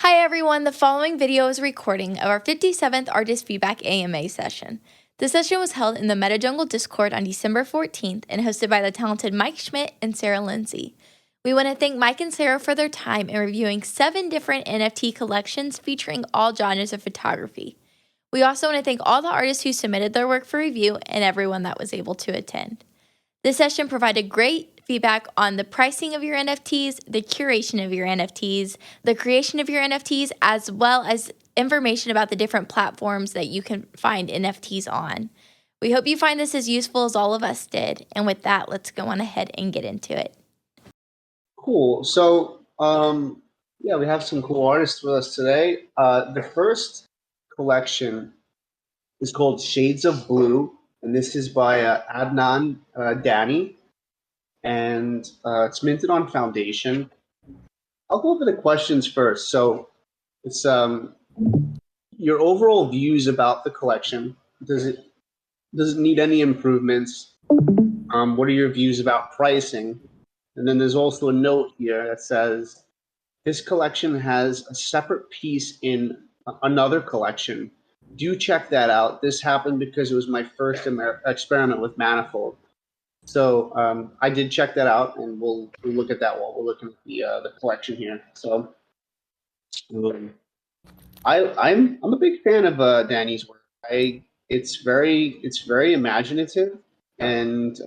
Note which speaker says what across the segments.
Speaker 1: Hi everyone, the following video is a recording of our 57th Artist Feedback AMA session. The session was held in the MetaJungle Discord on December 14th and hosted by the talented Mike Schmidt and Sarah Lindsay. We want to thank Mike and Sarah for their time in reviewing 7 different NFT collections featuring all genres of photography. We also want to thank all the artists who submitted their work for review and everyone that was able to attend. This session provided great feedback on the pricing of your NFTs, the curation of your NFTs, the creation of your NFTs, as well as information about the different platforms that you can find NFTs on. We hope you find this as useful as all of us did. And with that, let's go on ahead and get into it.
Speaker 2: Cool. So, we have some cool artists with us today. The first collection is called Shades of Blue, and this is by Adnan Dani, and it's minted on Foundation. I'll go over the questions first. So, it's your overall views about the collection. Does it need any improvements? What are your views about pricing? And then there's also a note here that says, this collection has a separate piece in another collection. Do check that out. This happened because it was my first experiment with Manifold. So I did check that out, and we'll look at that while we're looking at the collection here. So I'm a big fan of Danny's work. It's very imaginative and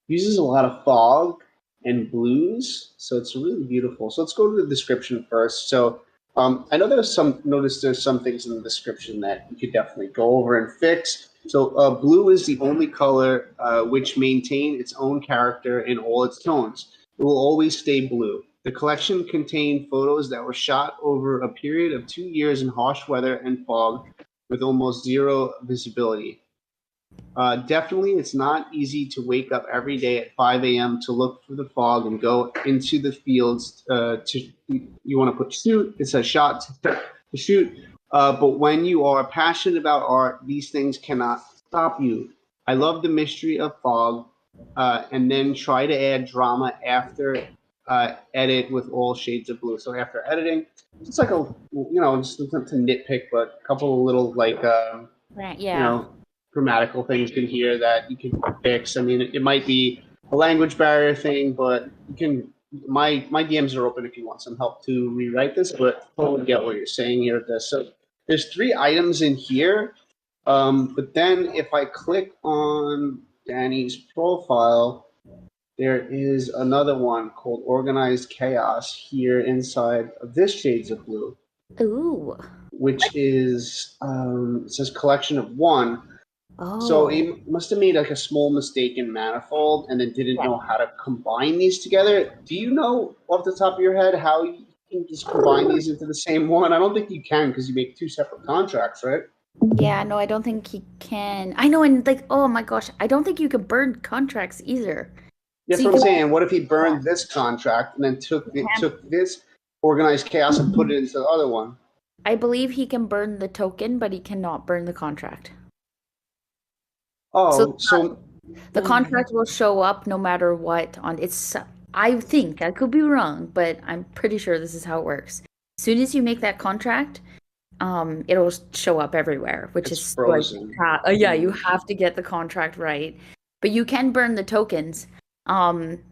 Speaker 2: uses a lot of fog and blues, so it's really beautiful. So let's go to the description first. So I know there's some things in the description that you could definitely go over and fix. So blue is the only color which maintain its own character in all its tones. It will always stay blue. The collection contained photos that were shot over a period of 2 years in harsh weather and fog with almost zero visibility. Definitely, it's not easy to wake up every day at 5 a.m. to look for the fog and go into the fields you want to put shoot. It says shot to shoot. But when you are passionate about art, these things cannot stop you. I love the mystery of fog, and then try to add drama after edit with all shades of blue. So after editing, it's like just to nitpick, but a couple of little grammatical things in here that you can fix. I mean, it might be a language barrier thing, but you can. My DMs are open if you want some help to rewrite this, but totally get what you're saying here with this. So there's 3 items in here, but then if I click on Danny's profile, there is another one called Organized Chaos here inside of this Shades of Blue.
Speaker 1: Ooh.
Speaker 2: Which is, it says collection of 1.
Speaker 1: Oh.
Speaker 2: So he must have made like a small mistake in Manifold and then didn't know how to combine these together. Do you know off the top of your head how you can just combine these into the same one? I don't think you can because you make 2 separate contracts, right?
Speaker 3: Yeah, no, I don't think he can. I know, and oh my gosh, I don't think you can burn contracts either.
Speaker 2: That's what I'm saying. What if he burned this contract and then took this Organized Chaos and put it into the other one?
Speaker 3: I believe he can burn the token, but he cannot burn the contract.
Speaker 2: Oh,
Speaker 3: so the contract will show up no matter what on it's. I think I could be wrong, but I'm pretty sure this is how it works. As soon as you make that contract, it'll show up everywhere, which is
Speaker 2: frozen.
Speaker 3: You have to get the contract right, but you can burn the tokens.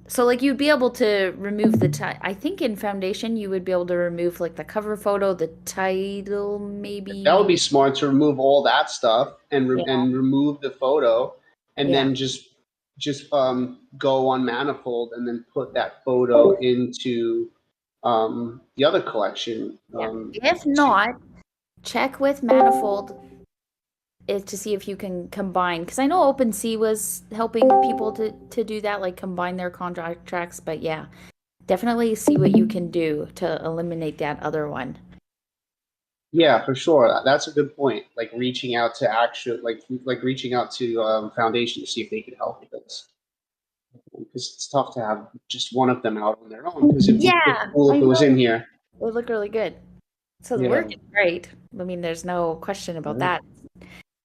Speaker 3: So you'd be able to remove I think in Foundation you would be able to remove the cover photo, the title, maybe.
Speaker 2: That would be smart to remove all that stuff and remove the photo, and then just go on Manifold and then put that photo into the other collection.
Speaker 3: If not, check with Manifold to see if you can combine, because I know OpenSea was helping people to do that, combine their contracts, but yeah, definitely see what you can do to eliminate that other one.
Speaker 2: Yeah, for sure. That's a good point. Reaching out to reaching out to Foundation to see if they could help with this, because it's tough to have just one of them out on their own. Because it'd be cool if it was in here.
Speaker 3: It would look really good. So the work is great. I mean, there's no question about that.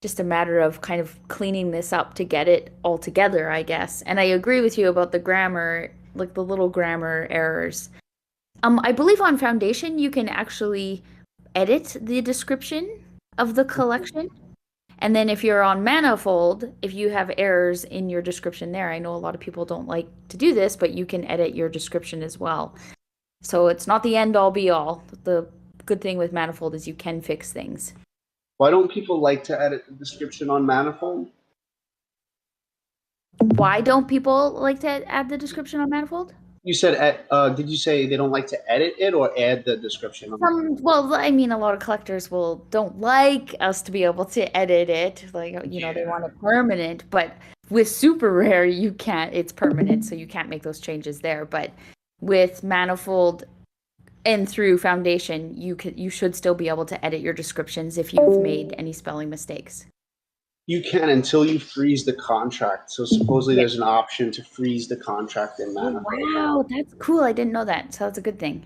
Speaker 3: Just a matter of kind of cleaning this up to get it all together, I guess. And I agree with you about the grammar, the little grammar errors. I believe on Foundation you can actually edit the description of the collection. And then if you're on Manifold, if you have errors in your description there, I know a lot of people don't like to do this, but you can edit your description as well. So it's not the end all be all. The good thing with Manifold is you can fix things.
Speaker 2: Why don't people like to edit the description on Manifold?
Speaker 3: Why don't people like to add the description on Manifold?
Speaker 2: You said, did you say they don't like to edit it or add the description?
Speaker 3: Well, I mean, a lot of collectors don't like us to be able to edit it. Like, they want it permanent, but with super rare, you can't, it's permanent, so you can't make those changes there. But with Manifold and through Foundation, you should still be able to edit your descriptions if you've made any spelling mistakes.
Speaker 2: You can until you freeze the contract. So supposedly there's an option to freeze the contract in Manifold.
Speaker 3: Wow, that's cool. I didn't know that. So that's a good thing.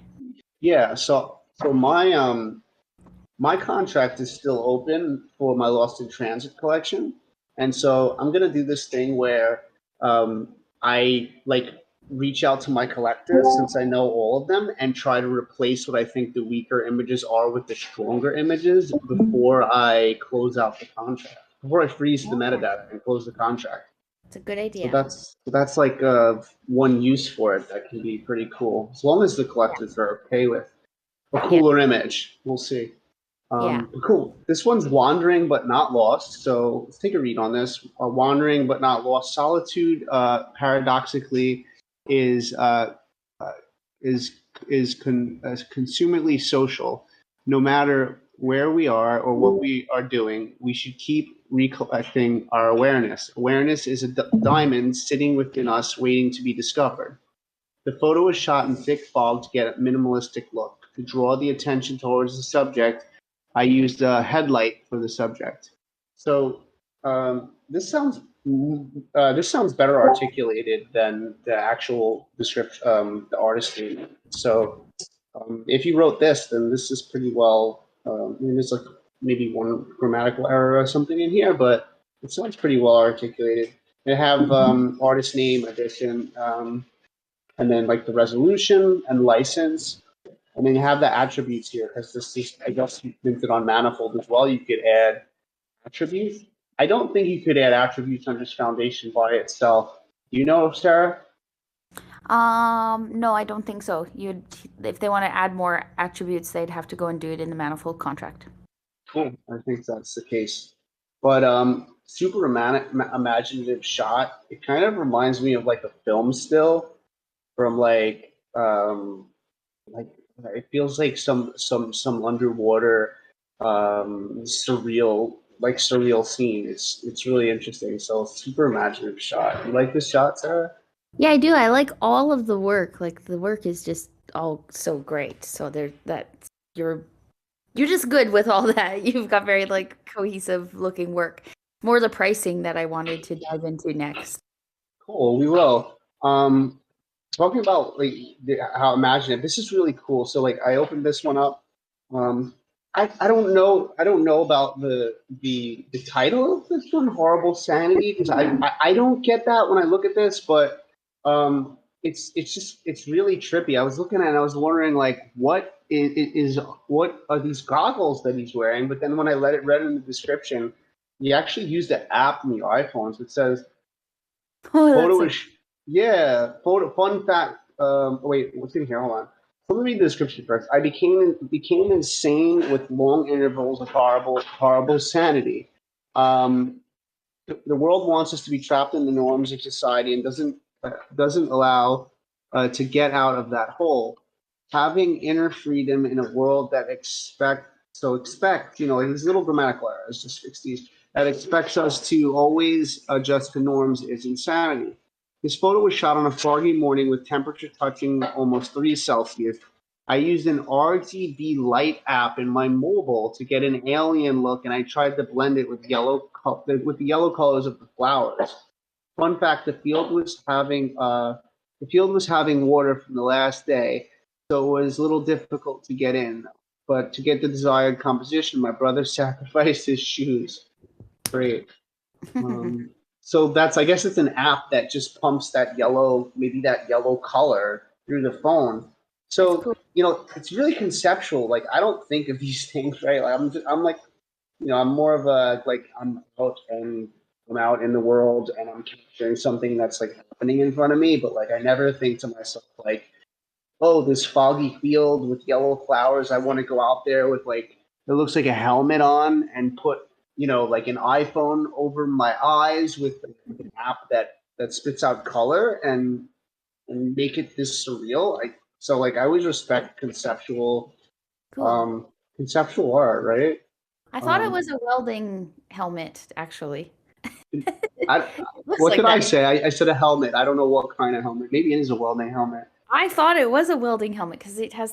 Speaker 2: Yeah, so my contract is still open for my Lost in Transit collection. And so I'm gonna do this thing where I reach out to my collectors, since I know all of them, and try to replace what I think the weaker images are with the stronger images before I close out the contract. Before I freeze the metadata and close the contract.
Speaker 3: It's a good idea.
Speaker 2: So that's like one use for it that can be pretty cool, as long as the collectors are okay with a cooler image. We'll see. Cool. This one's Wandering but Not Lost. So let's take a read on this. Wandering but Not Lost. Solitude, paradoxically, is consummately social. No matter where we are or what we are doing, we should keep recollecting our awareness. Awareness is a diamond sitting within us, waiting to be discovered. The photo was shot in thick fog to get a minimalistic look. To draw the attention towards the subject, I used a headlight for the subject. So this sounds better articulated than the actual description, the artist name. So if you wrote this, then this is pretty well. I mean, there's like maybe one grammatical error or something in here, but it sounds pretty well articulated. They have artist name, edition, and then like the resolution and license. And then you have the attributes here, because this is, I guess, minted on Manifold as well. You could add attributes. I don't think you could add attributes on just Foundation by itself. Do you know, Sarah?
Speaker 3: No, I don't think so. If they want to add more attributes, they'd have to go and do it in the Manifold contract.
Speaker 2: Cool. I think that's the case. But super imaginative shot. It kind of reminds me of like a film still from like it feels like some underwater surreal scene. It's really interesting. So super imaginative shot. You like this shot, Sarah?
Speaker 3: Yeah, I do. I like all of the work. Like the work is just all so great. So you're just good with all that. You've got very like cohesive looking work. More the pricing that I wanted to dive into next.
Speaker 2: Cool, we will. Talking about like how imaginative. This is really cool. So like I opened this one up. I don't know about the title of this one, Horrible Sanity, because I don't get that when I look at this, but it's really trippy. I was looking at it and I was wondering like what are these goggles that he's wearing? But then when I read in the description, he actually used the app on the iPhones. It says fun fact. Wait, what's in here? Hold on. Let me read the description first. I became insane with long intervals of horrible sanity. The world wants us to be trapped in the norms of society and doesn't allow to get out of that hole. Having inner freedom in a world that expect, these little grammatical errors, just fix these, that expects us to always adjust to norms is insanity. This photo was shot on a foggy morning with temperature touching almost 3 Celsius. I used an RGB light app in my mobile to get an alien look, and I tried to blend it with the yellow colors of the flowers. Fun fact: the field was having water from the last day, so it was a little difficult to get in. But to get the desired composition, my brother sacrificed his shoes. Great. So I guess it's an app that just pumps that yellow color through the phone. So cool. it's really conceptual. Like I don't think of these things, right? Like I'm like, I'm more of a like I'm out in the world and I'm capturing something that's like happening in front of me, but like I never think to myself like, oh, this foggy field with yellow flowers. I want to go out there with like it looks like a helmet on and put like an iPhone over my eyes with an app that spits out color and make it this surreal. I always respect
Speaker 3: Cool.
Speaker 2: conceptual art, right?
Speaker 3: I thought it
Speaker 2: Um,
Speaker 3: was a welding helmet, actually.
Speaker 2: I,
Speaker 3: It looks
Speaker 2: what
Speaker 3: like
Speaker 2: did I
Speaker 3: that.
Speaker 2: say? I said a helmet. I don't know what kind of helmet. Maybe it is a welding helmet.
Speaker 3: I thought it was a welding helmet because it has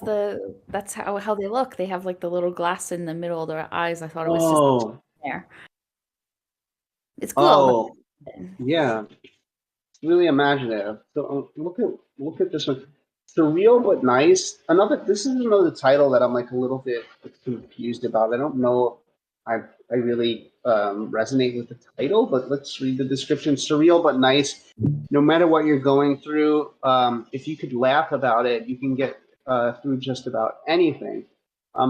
Speaker 3: that's how they look. They have like the little glass in the middle of their eyes. I thought it was just
Speaker 2: Oh,
Speaker 3: there. It's cool.
Speaker 2: oh, yeah. Really imaginative. So look at this one. Surreal but nice. This is another title that I'm like a little bit confused about. I don't know if I really resonate with the title, but let's read the description. Surreal but nice. No matter what you're going through, if you could laugh about it, you can get through just about anything.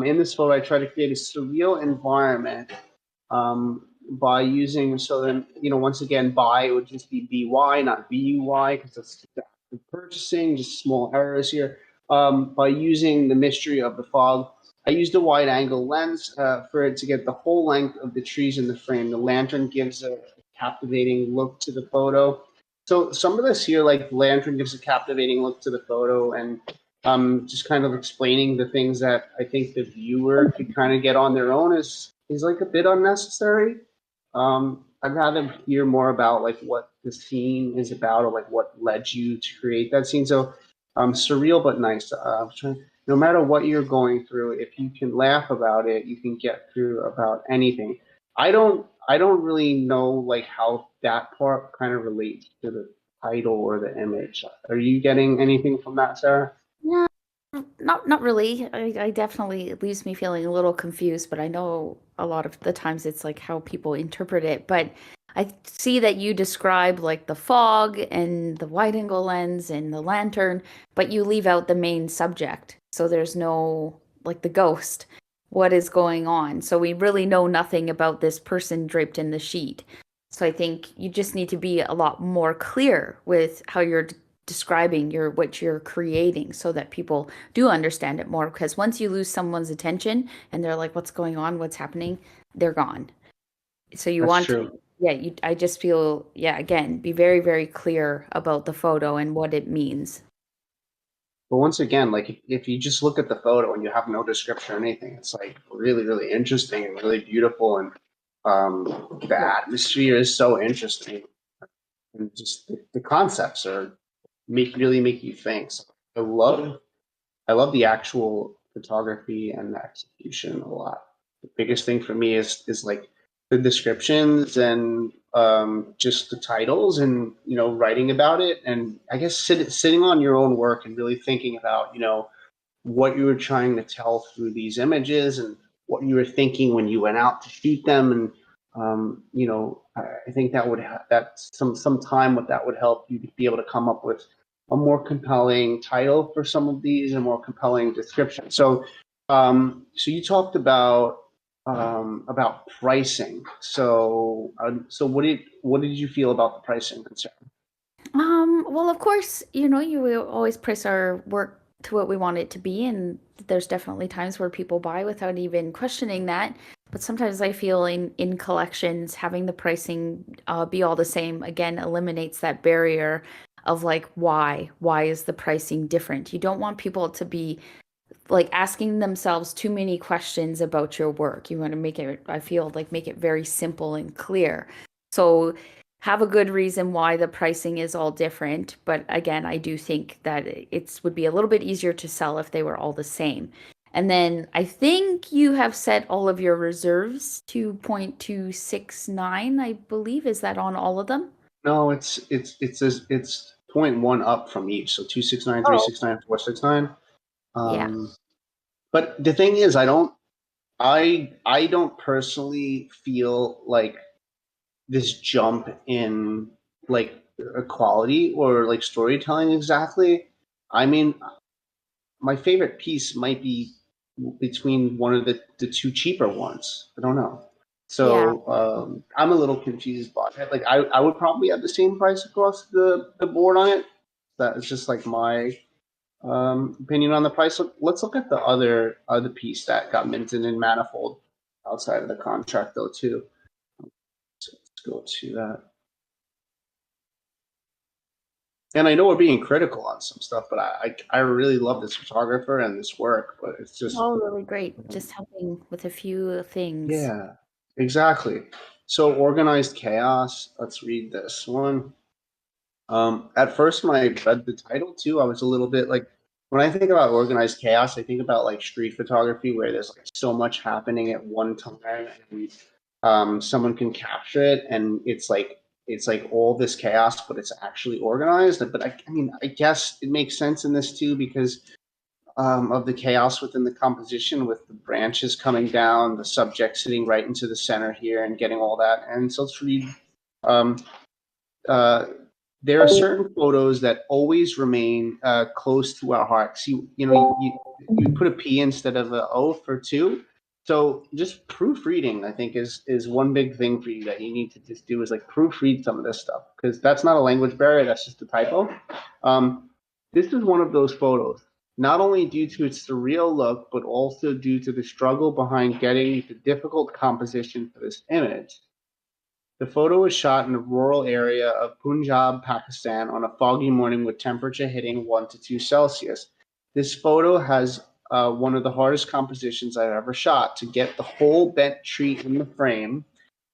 Speaker 2: In this photo, I try to create a surreal environment by using, so then, once again, buy, it would just be BY, not BUY, because that's purchasing, just small errors here. By using the mystery of the fog, I used a wide angle lens for it to get the whole length of the trees in the frame. The lantern gives a captivating look to the photo. So some of this here, like lantern gives a captivating look to the photo, and just kind of explaining the things that I think the viewer could kind of get on their own is like a bit unnecessary. I'd rather hear more about like what the scene is about or like what led you to create that scene. So, surreal but nice. No matter what you're going through, if you can laugh about it, you can get through about anything. I don't really know like how that part kind of relates to the title or the image. Are you getting anything from that, Sarah?
Speaker 3: Yeah, not really. I definitely it leaves me feeling a little confused, but I know a lot of the times it's like how people interpret it. But I see that you describe like the fog and the wide angle lens and the lantern, but you leave out the main subject. So there's no like the ghost. What is going on? So we really know nothing about this person draped in the sheet. So I think you just need to be a lot more clear with how you're describing what you're creating so that people do understand it more, because once you lose someone's attention and they're like, what's going on, what's happening, they're gone. So you
Speaker 2: That's
Speaker 3: want to,
Speaker 2: true.
Speaker 3: yeah, I just feel, yeah, again, be very, very clear about the photo and what it means.
Speaker 2: But once again, like if you just look at the photo and you have no description or anything, it's like really, really interesting and really beautiful, and the
Speaker 3: Yeah.
Speaker 2: atmosphere is so interesting, and just the concepts are make you think. So I love the actual photography and the execution a lot. The biggest thing for me is like the descriptions and just the titles and writing about it, and I guess sitting on your own work and really thinking about what you were trying to tell through these images and what you were thinking when you went out to shoot them. And I think that some time with that would help you to be able to come up with a more compelling title for some of these and more compelling description. So you talked about pricing. So what did you feel about the pricing concern?
Speaker 3: Well, of course, you will always price our work to what we want it to be, and there's definitely times where people buy without even questioning that. But sometimes I feel in collections, having the pricing be all the same again eliminates that barrier of like why is the pricing different? You don't want people to be like asking themselves too many questions about your work. You want to make it, I feel like, make it very simple and clear. So have a good reason why the pricing is all different. But again, I do think that it would be a little bit easier to sell if they were all the same. And then I think you have set all of your reserves to 0.269, I believe. Is that on all of them?
Speaker 2: No, it's 0.1 up from each, so 269,
Speaker 3: Oh,
Speaker 2: 369, 469.
Speaker 3: yeah.
Speaker 2: But the thing is, I don't personally feel like this jump in like quality or like storytelling exactly. I mean, my favorite piece might be between one of the two cheaper ones. I don't know. So I'm a little confused by it. Like I would probably have the same price across the board on it. That is just like my opinion on the price. Let's look at the other piece that got minted in Manifold outside of the contract though too. So let's go to that. And I know we're being critical on some stuff, but I really love this photographer and this work, but it's just
Speaker 3: all really great. Just helping with a few things.
Speaker 2: Yeah, exactly. So organized chaos. Let's read this one. At first, when I read the title too, I was a little bit like, when I think about organized chaos, I think about like street photography where there's like so much happening at one time, and someone can capture it, and it's like all this chaos, but it's actually organized. But I mean, I guess it makes sense in this too because of the chaos within the composition with the branches coming down, the subject sitting right into the center here and getting all that. And so let's read. Um, there are certain photos that always remain close to our hearts. You put a P instead of an O for two. So just proofreading, I think, is one big thing for you that you need to just do is like proofread some of this stuff because that's not a language barrier. That's just a typo. This is one of those photos, not only due to its surreal look, but also due to the struggle behind getting the difficult composition for this image. The photo was shot in a rural area of Punjab, Pakistan, on a foggy morning with temperature hitting 1 to 2 Celsius. This photo has one of the hardest compositions I've ever shot. To get the whole bent tree in the frame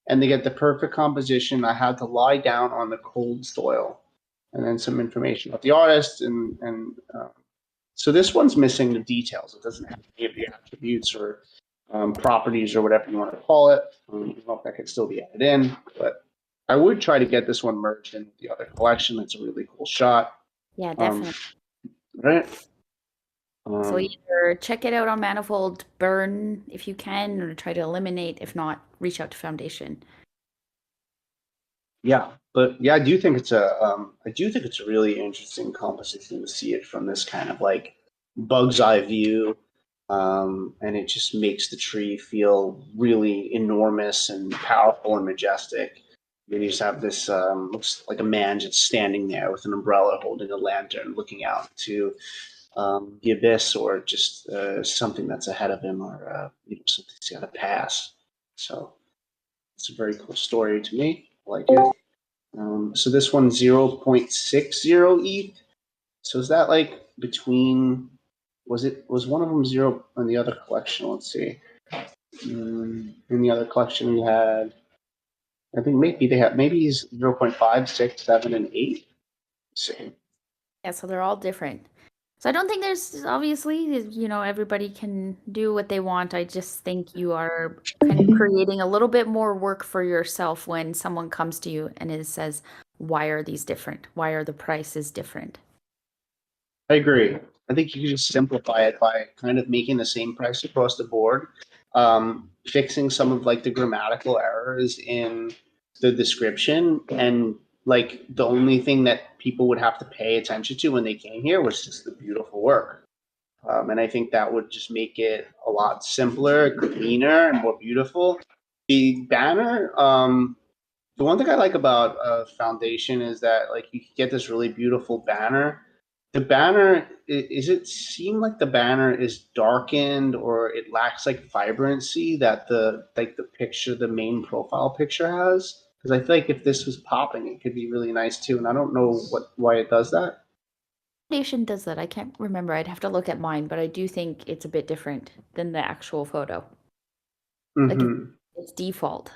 Speaker 2: and to get the perfect composition, I had to lie down on the cold soil. And then some information about the artist. So this one's missing the details. It doesn't have any of the attributes or properties or whatever you want to call it. I don't know if that could still be added in, but I would try to get this one merged in with the other collection. It's a really cool shot.
Speaker 3: Yeah, definitely.
Speaker 2: Right.
Speaker 3: So either check it out on Manifold, burn if you can, or try to eliminate. If not, reach out to Foundation.
Speaker 2: Yeah, but yeah, I do think it's a really interesting composition to see it from this kind of like bug's eye view. And it just makes the tree feel really enormous and powerful and majestic. Then you just have this looks like a man just standing there with an umbrella holding a lantern looking out to the abyss or just something that's ahead of him or something he's got to pass. So it's a very cool story to me. I like it. So this one's 0.60 ETH. So is that like between? Was one of them zero in the other collection? Let's see. In the other collection we had, I think maybe he's 0.5, 6, 7, and 8. Let's see.
Speaker 3: Yeah, so they're all different. So I don't think there's obviously, everybody can do what they want. I just think you are kind of creating a little bit more work for yourself when someone comes to you and it says, why are these different? Why are the prices different?
Speaker 2: I agree. I think you can just simplify it by kind of making the same price across the board, fixing some of like the grammatical errors in the description, and like the only thing that people would have to pay attention to when they came here was just the beautiful work. And I think that would just make it a lot simpler, cleaner, and more beautiful. The banner, the one thing I like about Foundation is that like you can get this really beautiful banner. The banner is it seem like the banner is darkened or it lacks like vibrancy that the picture, the main profile picture has. Because I feel like if this was popping, it could be really nice too. And I don't know why it does that.
Speaker 3: Foundation does that. I can't remember. I'd have to look at mine, but I do think it's a bit different than the actual photo. Like it's default.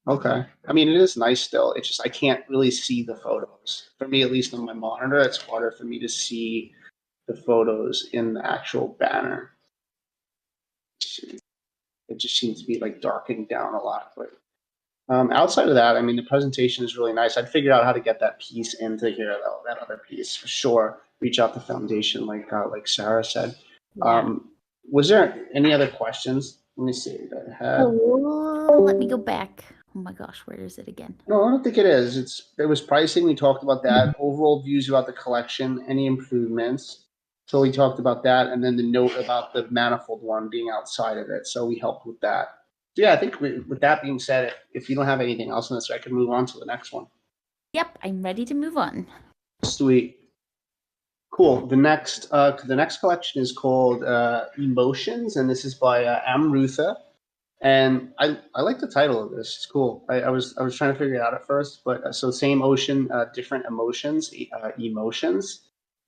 Speaker 2: Okay. I mean, it is nice still. It's just I can't really see the photos. For me, at least on my monitor, it's harder for me to see the photos in the actual banner. It just seems to be like darkening down a lot. But outside of that, I mean, the presentation is really nice. I'd figure out how to get that piece into here, though, that other piece for sure. Reach out to Foundation, like Sarah said.
Speaker 3: Yeah.
Speaker 2: Was there any other questions? Let me see.
Speaker 3: Let me go back. Oh my gosh, where is it again?
Speaker 2: No, I don't think it is. It was pricing. We talked about that. Overall views about the collection. Any improvements? So we talked about that, and then the note about the manifold one being outside of it. So we helped with that. So yeah, I think with that being said, if you don't have anything else on this, I can move on to the next one.
Speaker 3: Yep, I'm ready to move on.
Speaker 2: Sweet. Cool. The next collection is called Emotions, and this is by Amrutha. And I like the title of this. It's cool. I was trying to figure it out at first, but so same ocean, different emotions, emotions.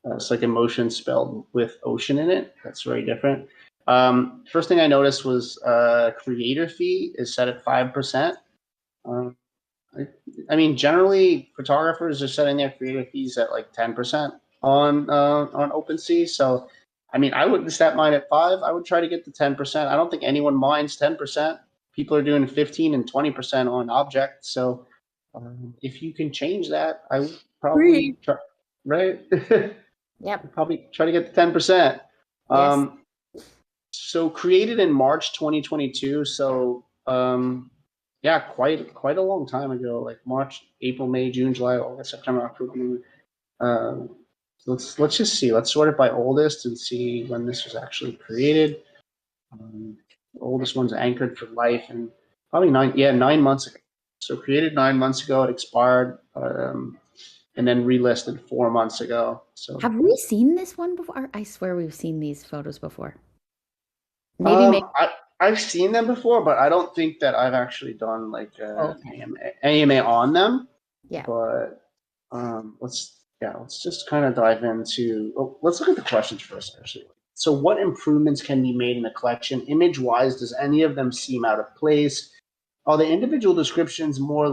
Speaker 2: It's like emotion spelled with ocean in it. That's very different. First thing I noticed was creator fee is set at 5%. I mean, generally, photographers are setting their creator fees at like 10% on OpenSea. So, I mean, I wouldn't set mine at 5. I would try to get to 10%. I don't think anyone minds 10%. People are doing 15 and 20% on objects. So, if you can change that, I would probably try, right?
Speaker 3: Yep.
Speaker 2: Probably try to get to 10%.
Speaker 3: Yes.
Speaker 2: So created in March 2022. So, yeah, quite a long time ago, like March, April, May, June, July, August, September, October. Let's just see. Let's sort it by oldest and see when this was actually created. The oldest one's anchored for life, and probably 9 months ago. So created 9 months ago, it expired, and then relisted 4 months ago. So
Speaker 3: Have we seen this one before? I swear we've seen these photos before. Maybe.
Speaker 2: I've seen them before, but I don't think that I've actually done like
Speaker 3: Okay.
Speaker 2: AMA on them.
Speaker 3: Yeah.
Speaker 2: But let's just kind of dive into. Let's look at the questions first, actually. So, what improvements can be made in the collection? Image-wise, does any of them seem out of place? Are the individual descriptions more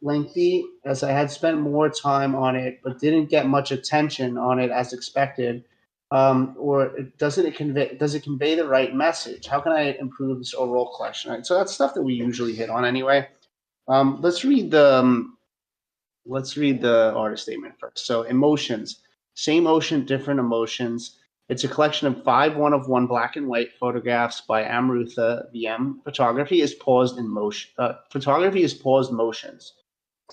Speaker 2: lengthy, as I had spent more time on it, but didn't get much attention on it as expected? Or does it convey the right message? How can I improve this overall collection? Right, so that's stuff that we usually hit on anyway. Let's read the artist statement first. So emotions, same ocean, different emotions. It's a collection of 5 one-of-one black and white photographs by Amrutha VM. Photography is paused motions,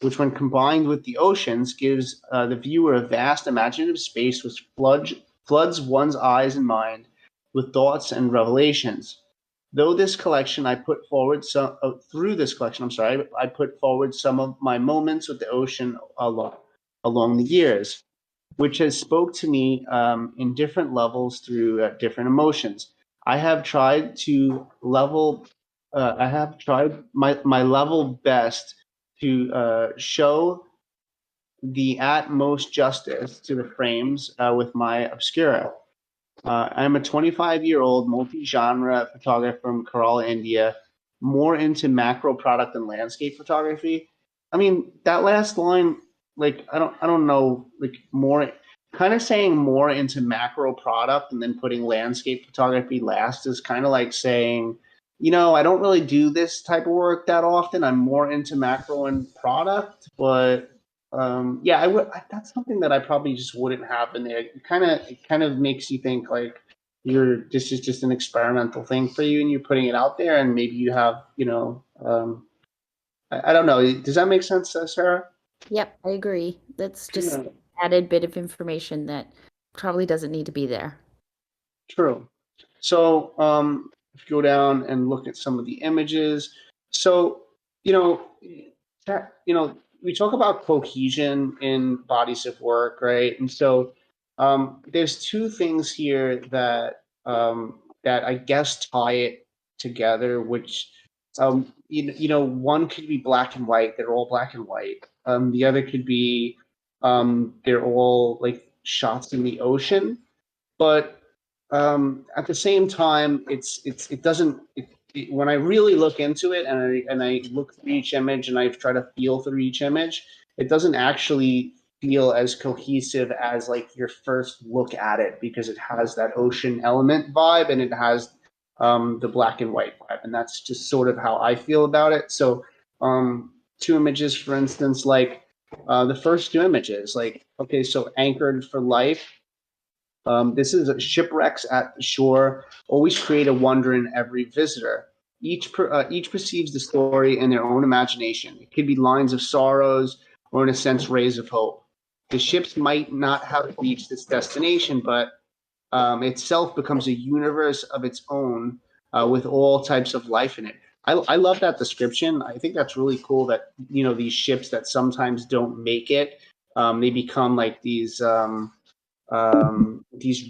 Speaker 2: which when combined with the oceans gives the viewer a vast imaginative space which floods one's eyes and mind with thoughts and revelations. Through this collection, I put forward some of my moments with the ocean along the years, which has spoke to me in different levels through different emotions. I have tried my level best to show the utmost justice to the frames with my obscura. I'm a 25-year-old multi-genre photographer from Kerala, India, more into macro product and landscape photography. I mean, that last line, like, I don't know, like more, kind of saying more into macro product and then putting landscape photography last is kind of like saying, I don't really do this type of work that often. I'm more into macro and product, but yeah, I would. That's something that I probably just wouldn't have in there. It kind of makes you think like this is just an experimental thing for you, and you're putting it out there, and maybe you have, I don't know. Does that make sense, Sarah?
Speaker 3: Yep, I agree. That's just
Speaker 2: Yeah.
Speaker 3: added bit of information that probably doesn't need to be there.
Speaker 2: True. So, if you go down and look at some of the images, so you know, we talk about cohesion in bodies of work, right? And so, there's two things here that I guess tie it together, which one could be black and white. They're all black and white. The other could be they're all like shots in the ocean, but at the same time, it doesn't. When I really look into it and I look through each image and I try to feel through each image, it doesn't actually feel as cohesive as like your first look at it because it has that ocean element vibe and it has the black and white vibe, and that's just sort of how I feel about it. So, two images, for instance, like the first two images, like okay, so anchored for life. This is shipwrecks at the shore. Always create a wonder in every visitor. Each perceives the story in their own imagination. It could be lines of sorrows, or in a sense, rays of hope. The ships might not have reached its destination, but itself becomes a universe of its own with all types of life in it. I love that description. I think that's really cool that, these ships that sometimes don't make it, they become like these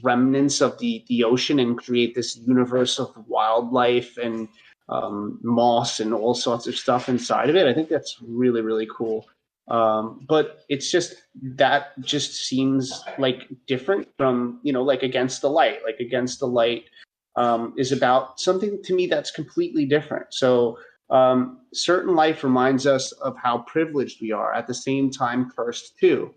Speaker 2: remnants of the ocean and create this universe of wildlife and moss and all sorts of stuff inside of it. I think that's really, really cool. But it's just that just seems like different from, like Against the Light. Like Against the Light is about something to me that's completely different. So certain life reminds us of how privileged we are, at the same time cursed too.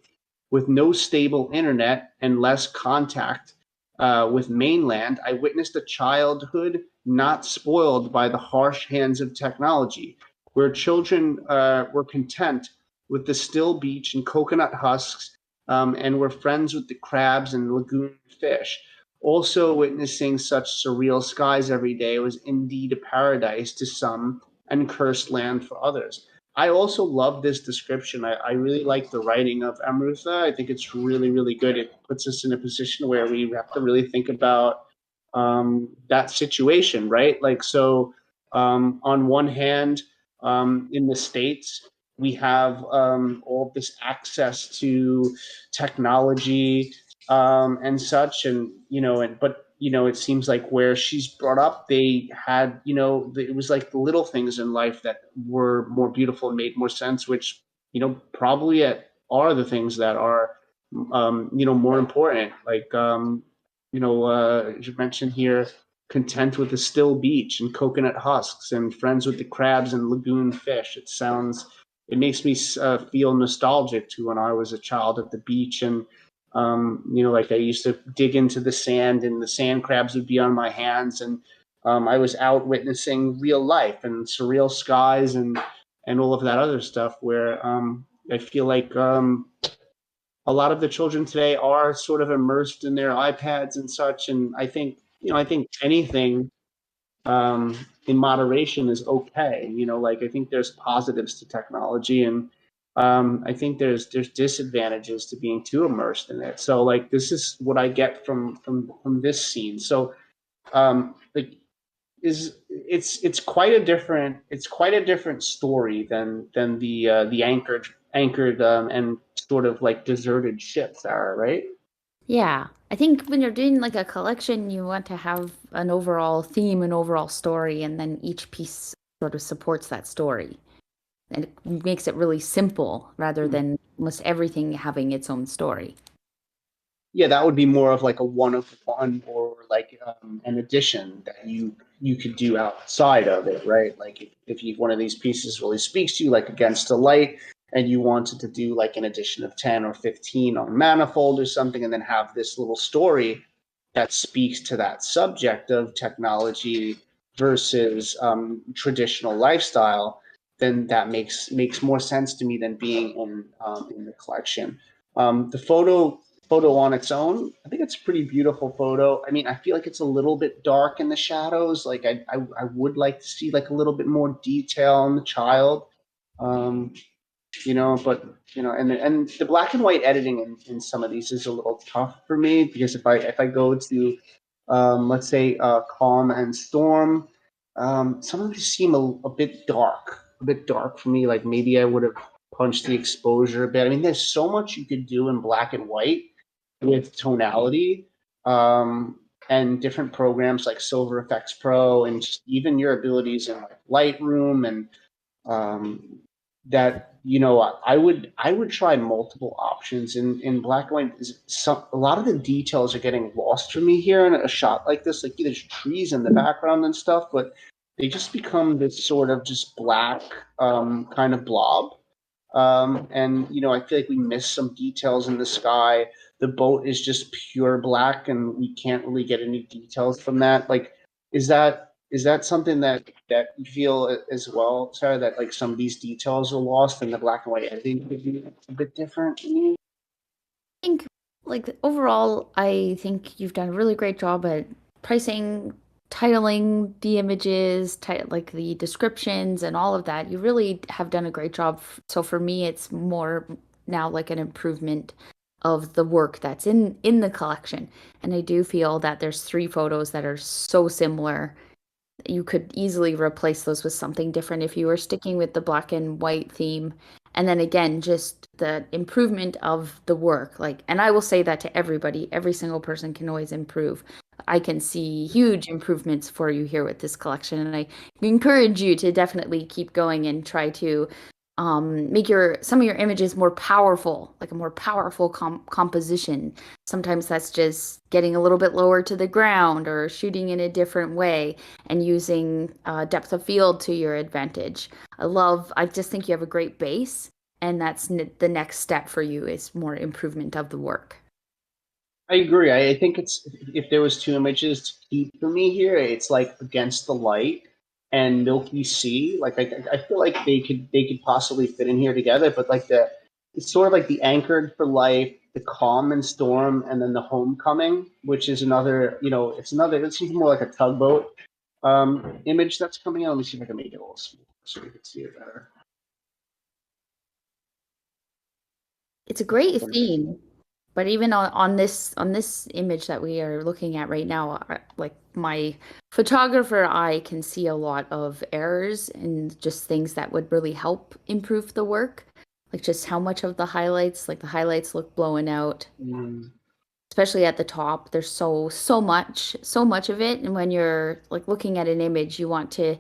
Speaker 2: With no stable internet and less contact with mainland, I witnessed a childhood not spoiled by the harsh hands of technology, where children were content with the still beach and coconut husks, and were friends with the crabs and lagoon fish. Also, witnessing such surreal skies every day was indeed a paradise to some and cursed land for others. I also love this description. I really like the writing of Amrutha. I think it's really, really good. It puts us in a position where we have to really think about that situation, right? Like, so on one hand, in the States, we have all this access to technology and such, and but it seems like where she's brought up, they had, it was like the little things in life that were more beautiful and made more sense, which probably are the things that are more important. Like you mentioned here, content with a still beach and coconut husks, and friends with the crabs and lagoon fish. It makes me feel nostalgic to when I was a child at the beach, and like I used to dig into the sand, and the sand crabs would be on my hands, and I was out witnessing real life and surreal skies and all of that other stuff. Where I feel like a lot of the children today are sort of immersed in their iPads and such, and I think anything in moderation is okay. Like I think there's positives to technology, and I think there's disadvantages to being too immersed in it. So like this is what I get from this scene. So like it's quite a different story than the anchored and sort of like deserted ships are, right?
Speaker 3: Yeah. I think when you're doing like a collection, you want to have an overall theme, an overall story, and then each piece sort of supports that story. And it makes it really simple rather than almost everything having its own story.
Speaker 2: Yeah, that would be more of like a one of one, or like an addition that you could do outside of it, right? Like if you one of these pieces really speaks to you, like Against the Light, and you wanted to do like an edition of 10 or 15 on Manifold or something, and then have this little story that speaks to that subject of technology versus traditional lifestyle, then that makes more sense to me than being in the collection. The photo on its own, I think it's a pretty beautiful photo. I mean, I feel like it's a little bit dark in the shadows. Like I would like to see like a little bit more detail on the child. Um, but and the black and white editing in some of these is a little tough for me, because if I go to let's say Calm and Storm, some of these seem a bit dark for me. Like maybe I would have punched the exposure a bit. I mean, there's so much you could do in black and white with tonality, and different programs like Silver Effects Pro, and just even your abilities in like Lightroom, and um, that I would try multiple options in black and white. A lot of the details are getting lost for me here in a shot like this. Like there's trees in the background and stuff, but they just become this sort of just black kind of blob. And I feel like we miss some details in the sky. The boat is just pure black, and we can't really get any details from that. Like, is that something that you feel as well, Sarah? That like some of these details are lost, and the black and white editing could be a bit different.
Speaker 3: I think, like, overall, I think you've done a really great job at pricing, titling the images, like the descriptions and all of that. You really have done a great job. So for me, it's more now like an improvement of the work that's in the collection. And I do feel that there's 3 photos that are so similar. You could easily replace those with something different if you were sticking with the black and white theme. And then again, just the improvement of the work. Like, and I will say that to everybody, every single person can always improve. I can see huge improvements for you here with this collection, and I encourage you to definitely keep going and try to make some of your images more powerful, like a more powerful composition. Sometimes that's just getting a little bit lower to the ground or shooting in a different way and using depth of field to your advantage. I just think you have a great base, and that's the next step for you is more improvement of the work.
Speaker 2: I agree. I think it's if there was 2 images to keep for me here, it's like Against the Light and Milky Sea. Like I feel like they could possibly fit in here together, but like it's sort of like the Anchored for Life, the Calm and Storm, and then the Homecoming, which is another, it seems more like a tugboat image that's coming out. Let me see if I can make it a little smaller so we can see it better.
Speaker 3: It's a great theme. But even on this image that we are looking at right now, like my photographer eye can see a lot of errors and just things that would really help improve the work. Like just how much of the highlights, like the highlights look blown out, especially at the top. There's so much of it. And when you're like looking at an image, you want to,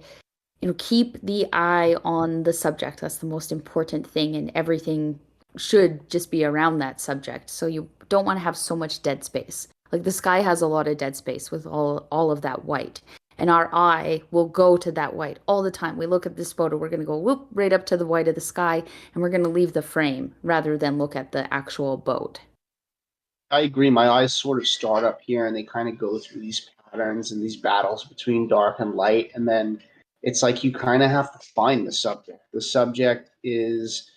Speaker 3: keep the eye on the subject. That's the most important thing, and everything should just be around that subject. So you don't want to have so much dead space. Like the sky has a lot of dead space with all of that white. And our eye will go to that white all the time. We look at this photo, we're going to go whoop right up to the white of the sky, and we're going to leave the frame rather than look at the actual boat.
Speaker 2: I agree. My eyes sort of start up here and they kind of go through these patterns and these battles between dark and light. And then it's like you kind of have to find the subject. The subject is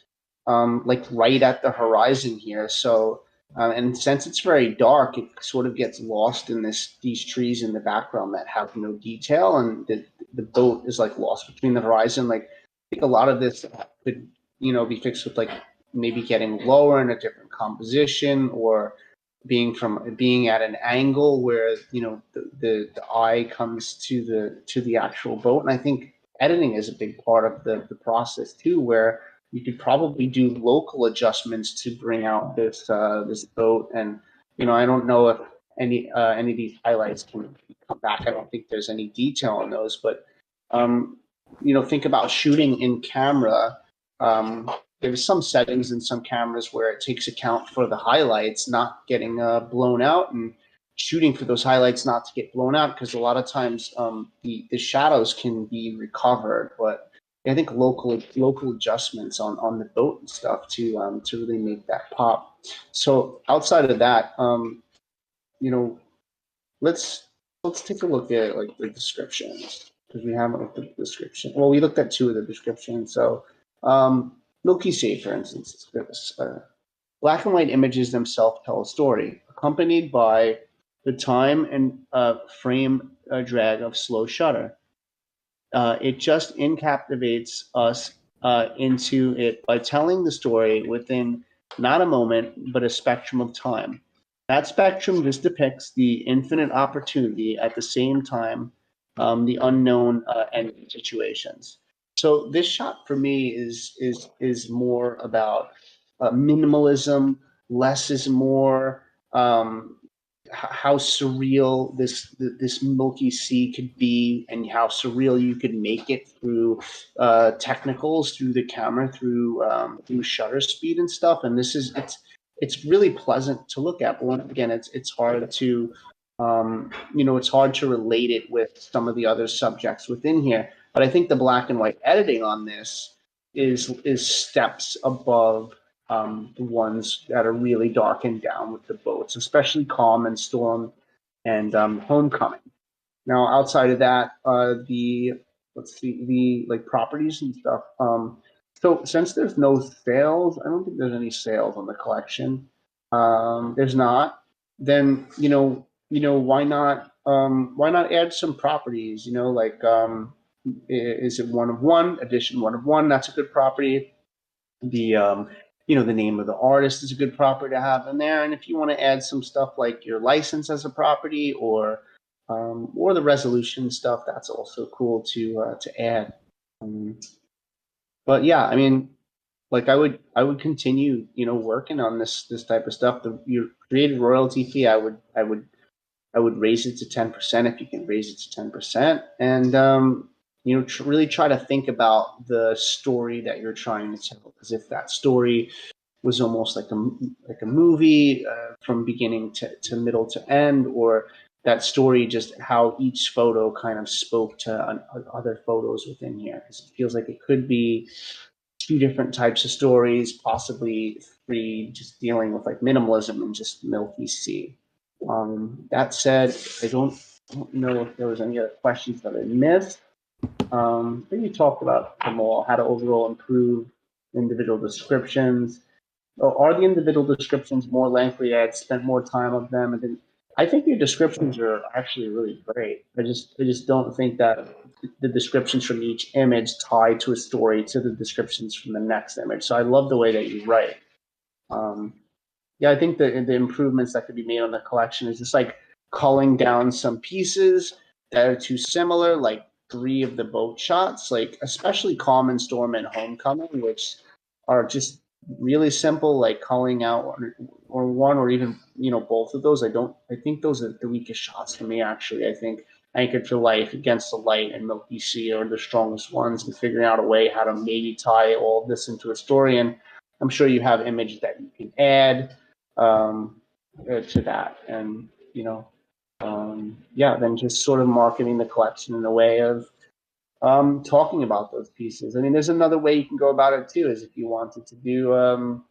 Speaker 2: like right at the horizon here. So, and since it's very dark, it sort of gets lost in these trees in the background that have no detail, and the boat is like lost between the horizon. Like I think a lot of this could be fixed with like maybe getting lower in a different composition, or being at an angle where the eye comes to the actual boat. And I think editing is a big part of the process too, where you could probably do local adjustments to bring out this boat. And I don't know if any of these highlights can come back. I don't think there's any detail on those, but think about shooting in camera. There's some settings in some cameras where it takes account for the highlights not getting blown out, and shooting for those highlights not to get blown out, because a lot of times the shadows can be recovered. But I think local adjustments on the boat and stuff to really make that pop. So outside of that, let's take a look at like the descriptions, because we haven't looked at the description. Well, we looked at 2 of the descriptions. So Milky Sea, for instance, black and white images themselves tell a story, accompanied by the time and frame drag of slow shutter. It just encaptivates us into it by telling the story within not a moment, but a spectrum of time. That spectrum just depicts the infinite opportunity at the same time, the unknown ending situations. So this shot for me is more about minimalism. Less is more. How surreal this Milky Sea could be, and how surreal you could make it through technicals, through the camera, through shutter speed and stuff. And it's really pleasant to look at. But once again, it's hard to it's hard to relate it with some of the other subjects within here. But I think the black and white editing on this is steps above the ones that are really darkened down with the boats, especially Calm and Storm and Homecoming. Now, outside of that, the like properties and stuff. So since there's no sales, I don't think there's any sales on the collection. There's not. Then why not add some properties? Like is it one of one edition? One of one, that's a good property. The the name of the artist is a good property to have in there. And if you want to add some stuff like your license as a property or the resolution stuff, that's also cool to add. But yeah, I mean, like I would continue, working on this type of stuff. Your created royalty fee, I would raise it to 10% if you can raise it to 10%, and really try to think about the story that you're trying to tell. Because if that story was almost like a movie from beginning to middle to end, or that story just how each photo kind of spoke to other photos within here, because it feels like it could be two different types of stories, possibly three, just dealing with like minimalism and just milky sea. That said, I don't know if there was any other questions that I missed. I think you talked about them all, how to overall improve individual descriptions. Are the individual descriptions more lengthy? I had spent more time on them, and then I think your descriptions are actually really great. I just don't think that the descriptions from each image tie to a story to the descriptions from the next image. So I love the way that you write. Um, yeah, I think the improvements that could be made on the collection is just like culling down some pieces that are too similar, like three of the boat shots, like especially Common Storm and Homecoming, which are just really simple, like culling out or one or even both of those. I think those are the weakest shots for me actually. I think Anchored for Life, Against the Light, and Milky Sea are the strongest ones, and figuring out a way how to maybe tie all of this into a story. And I'm sure you have images that you can add to that, and then just sort of marketing the collection in a way of talking about those pieces. I mean, there's another way you can go about it too, is if you wanted to do an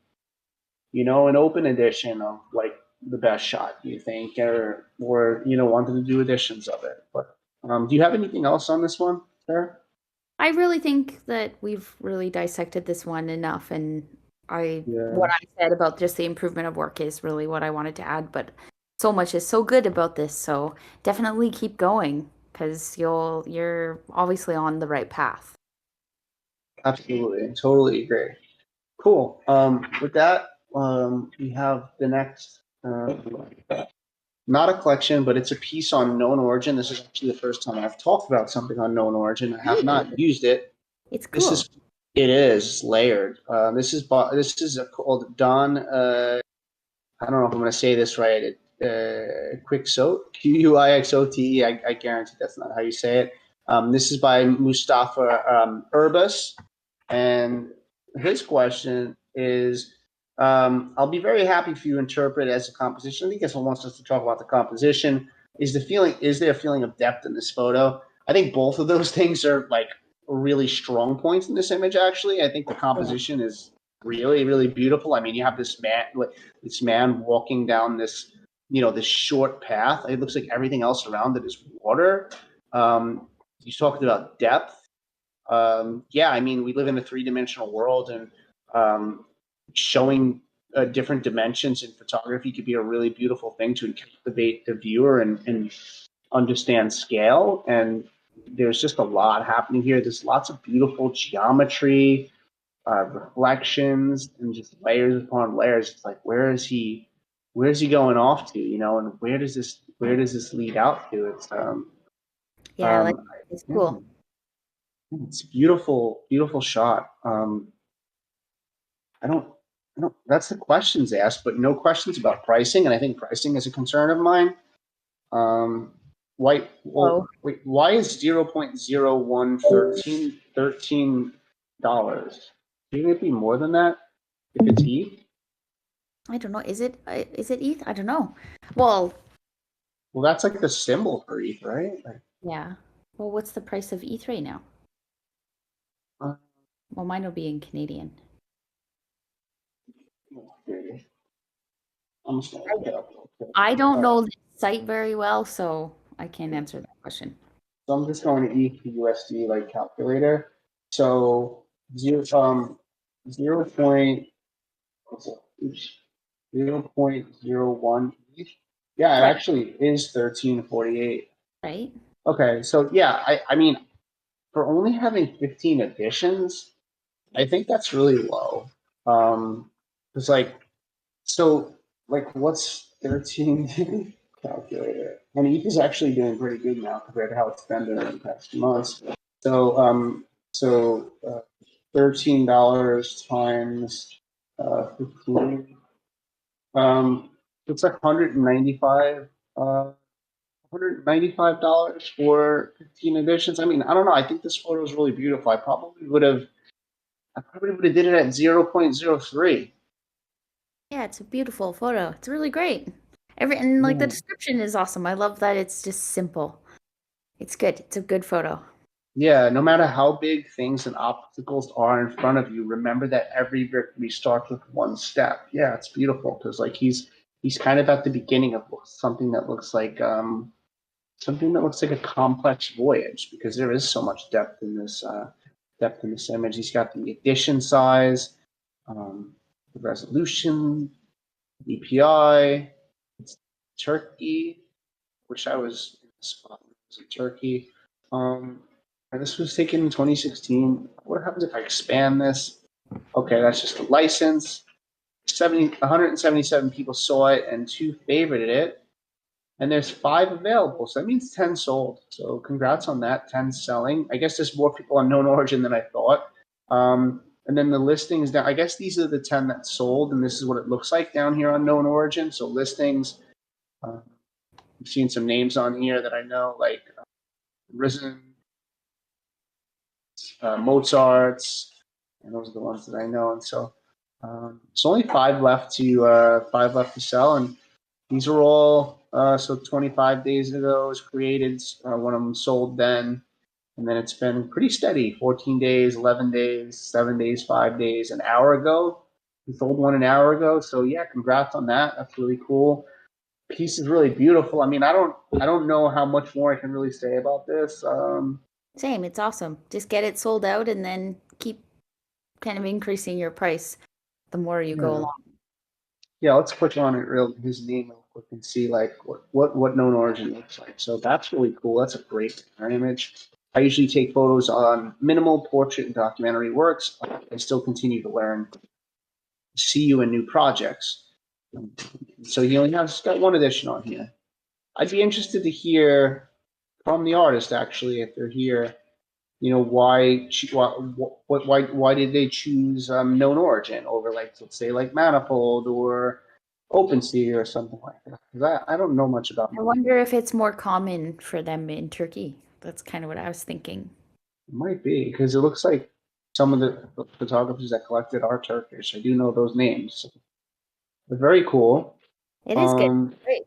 Speaker 2: open edition of like the best shot, do you think, or wanted to do editions of it. But do you have anything else on this one, Sarah?
Speaker 3: I really think that we've really dissected this one enough, and what I said about just the improvement of work is really what I wanted to add. But so much is so good about this, so definitely keep going because you're obviously on the right path.
Speaker 2: Absolutely, totally agree. Cool. With that, we have the next, not a collection, but it's a piece on known origin. This is actually the first time I've talked about something on known origin. I have not used it.
Speaker 3: It's cool.
Speaker 2: It is layered. This is called Don. I don't know if I'm going to say this right. Quixote, Quixote. I guarantee that's not how you say it. This is by Mustafa Urbas, and his question is, I'll be very happy if you interpret it as a composition. I think this one wants us to talk about the composition. Is there a feeling of depth in this photo? I think both of those things are like really strong points in this image, actually. I think the composition is really, really beautiful. I mean, you have this man walking down this, this short path. It looks like everything else around it is water. You talked about depth. Yeah, I mean, we live in a three-dimensional world, and showing different dimensions in photography could be a really beautiful thing to captivate the viewer and understand scale. And there's just a lot happening here. There's lots of beautiful geometry, reflections, and just layers upon layers. It's like, where's he going off to, and where does this lead out to? It's
Speaker 3: It's cool.
Speaker 2: It's a beautiful, beautiful shot. I don't, that's the questions asked, but no questions about pricing. And I think pricing is a concern of mine. Why is 0.0113 dollars? Shouldn't it be more than that if it's ETH?
Speaker 3: I don't know. Is it ETH? I don't know. Well,
Speaker 2: that's like the symbol for ETH, right?
Speaker 3: Yeah. Well, what's the price of ETH right now? Well, mine will be in Canadian. I don't know the site very well, so I can't answer that question.
Speaker 2: So I'm just going to ETH to USD like calculator. So 0.01 ETH. Yeah, it actually is 1348.
Speaker 3: Right.
Speaker 2: Okay, so yeah, I mean, for only having 15 editions, I think that's really low. It's like, so, like, what's 13 calculator? And ETH is actually doing pretty good now compared to how it's been during the past few months. So, $13 times 15. It's like $195 for 15 editions. I mean, I don't know. I think this photo is really beautiful. I probably would have did it at 0.03.
Speaker 3: Yeah, it's a beautiful photo. It's really great. And like the description is awesome. I love that it's just simple. It's good. It's a good photo.
Speaker 2: Yeah, no matter how big things and obstacles are in front of you, remember that every victory starts with one step. Yeah, it's beautiful because like he's kind of at the beginning of something that looks like a complex voyage because there is so much depth in this image. He's got the edition size, the resolution, EPI. It's Turkey. Wish I was in the spot where it was in Turkey. And this was taken in 2016. What happens if I expand this? Okay, that's just a license. 177 people saw it and 2 favorited it. And there's 5 available. So that means 10 sold. So congrats on that. 10 selling. I guess there's more people on known origin than I thought. And then the listings down. I guess these are the 10 that sold, and this is what it looks like down here on known origin. So listings. I've seen some names on here that I know, like Risen, Mozart's, and those are the ones that I know. And so it's only 5 left to sell, and these are all so 25 days ago it was created. One of them sold then, and then it's been pretty steady. 14 days, 11 days, 7 days, 5 days. An hour ago, we sold one an hour ago. So yeah, congrats on that. That's really cool. Piece is really beautiful. I mean, I don't know how much more I can really say about this.
Speaker 3: Same. It's awesome. Just get it sold out and then keep kind of increasing your price the more you go along.
Speaker 2: Yeah, let's click on it his name real quick and see like what known origin looks like. So that's really cool. That's a great image. I usually take photos on minimal portrait and documentary works. I still continue to learn. See you in new projects. So he only has got 1 edition on here. I'd be interested to hear from the artist actually if they're here. You know, why did they choose known origin over, like, let's say, like Manifold or OpenSea or something like that? Because I don't know much about
Speaker 3: I wonder if it's more common for them in Turkey. That's kind of what I was thinking.
Speaker 2: It might be, because it looks like some of the photographers that collected are Turkish. I do know those names. They're very cool.
Speaker 3: It is good. Great.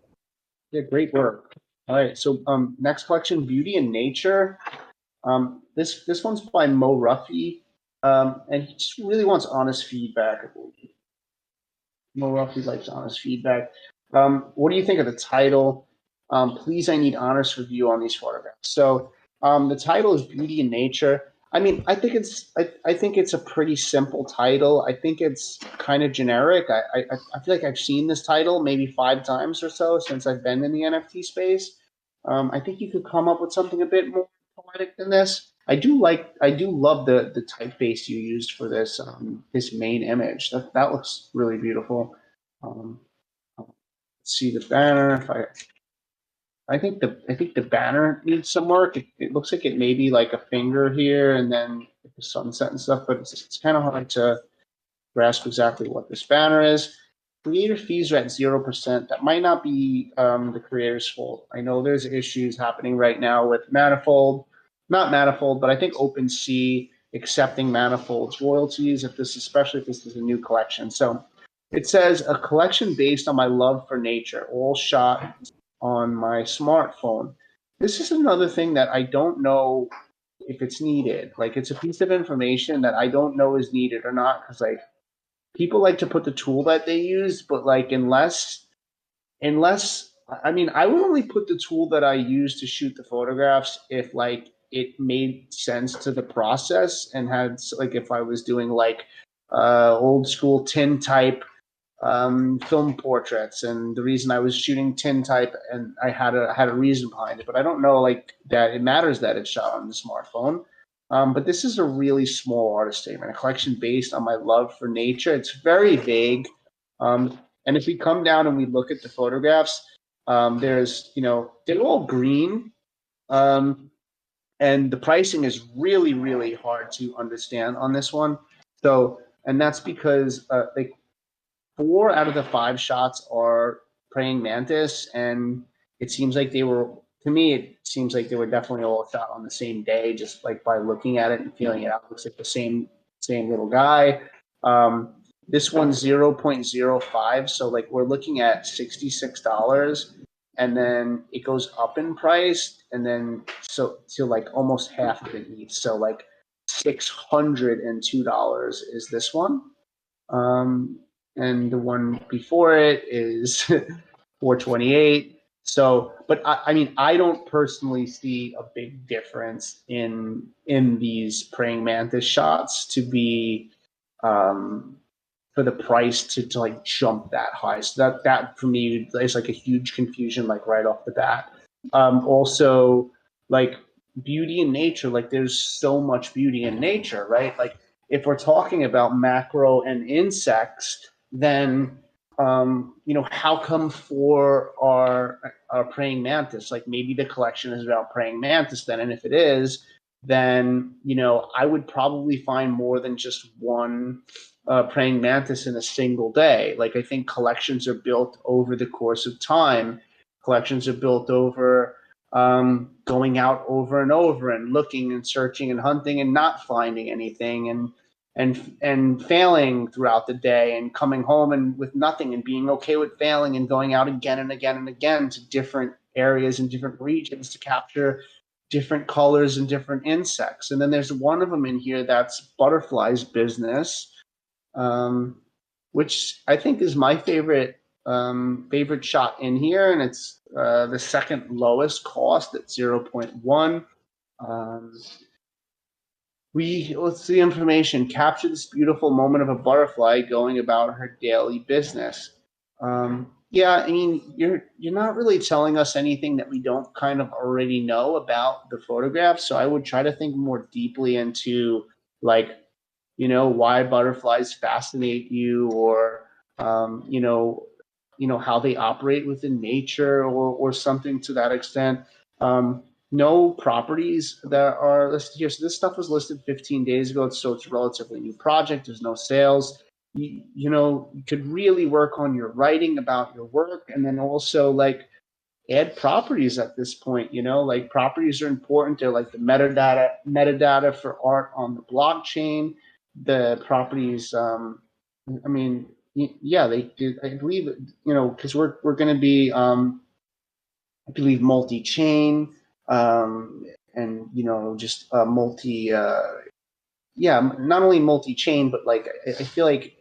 Speaker 2: Yeah, great work. All right, so next collection, Beauty and Nature. This one's by Mo Ruffy, and he just really wants honest feedback. Mo Ruffy likes honest feedback. What do you think of the title? Please, I need honest review on these photographs. So the title is Beauty and Nature. I mean, I think it's a pretty simple title. I think it's kind of generic. I feel like I've seen this title maybe 5 times or so since I've been in the NFT space. I think you could come up with something a bit more poetic than this. I do love the typeface you used for this this main image. That looks really beautiful. Let's see the banner. I think the banner needs some work. It looks like it may be like a finger here, and then the sunset and stuff. But it's kind of hard to grasp exactly what this banner is. Creator fees are at 0%. That might not be the creator's fault. I know there's issues happening right now with Manifold, not Manifold, but I think OpenSea accepting Manifold's royalties, especially if this is a new collection. So it says a collection based on my love for nature, all shot on my smartphone. This is another thing that I don't know if it's needed. Like, it's a piece of information that I don't know is needed or not, because like people like to put the tool that they use, but like unless I mean, I would only put the tool that I use to shoot the photographs if like it made sense to the process and had, like, if I was doing like old school tintype film portraits, and the reason I was shooting tintype and I had a reason behind it. But I don't know like that it matters that it's shot on the smartphone. But this is a really small artist statement, a collection based on my love for nature. It's very vague. And if we come down and we look at the photographs, there's, they're all green. And the pricing is really, really hard to understand on this one. So, and that's because like 4 out of the 5 shots are praying mantis, and it seems like they were. To me, it seems like they were definitely all shot on the same day, just like by looking at it and feeling it out. It looks like the same little guy. This one's 0.05, so like we're looking at $66, and then it goes up in price, and then so to like almost half of it each. So like $602 is this one. And the one before it is 428. So, but I mean, I don't personally see a big difference in these praying mantis shots to be for the price to like jump that high. So that for me is like a huge confusion, like right off the bat. Also, like beauty in nature, like there's so much beauty in nature, right? Like if we're talking about macro and insects, then how come for our praying mantis, like maybe the collection is about praying mantis then, and if it is, then I would probably find more than just one praying mantis in a single day. Like I think collections are built over the course of time. Collections are built over going out over and over and looking and searching and hunting and not finding anything, and failing throughout the day and coming home and with nothing and being okay with failing and going out again and again and again to different areas and different regions to capture different colors and different insects. And then there's one of them in here that's butterflies business, which I think is my favorite shot in here, and it's the second lowest cost at 0.1. Let's see information. Capture this beautiful moment of a butterfly going about her daily business. Yeah, I mean, you're not really telling us anything that we don't kind of already know about the photograph. So I would try to think more deeply into like, why butterflies fascinate you, or how they operate within nature, or something to that extent. No properties that are listed here. So this stuff was listed 15 days ago, so it's a relatively new project. There's no sales. You could really work on your writing about your work, and then also like add properties at this point. Like properties are important. They're like the metadata for art on the blockchain. The properties, I mean, yeah, they did. I believe, because we're going to be, I believe, multi-chain, and just multi. Yeah, not only multi-chain, but like I feel like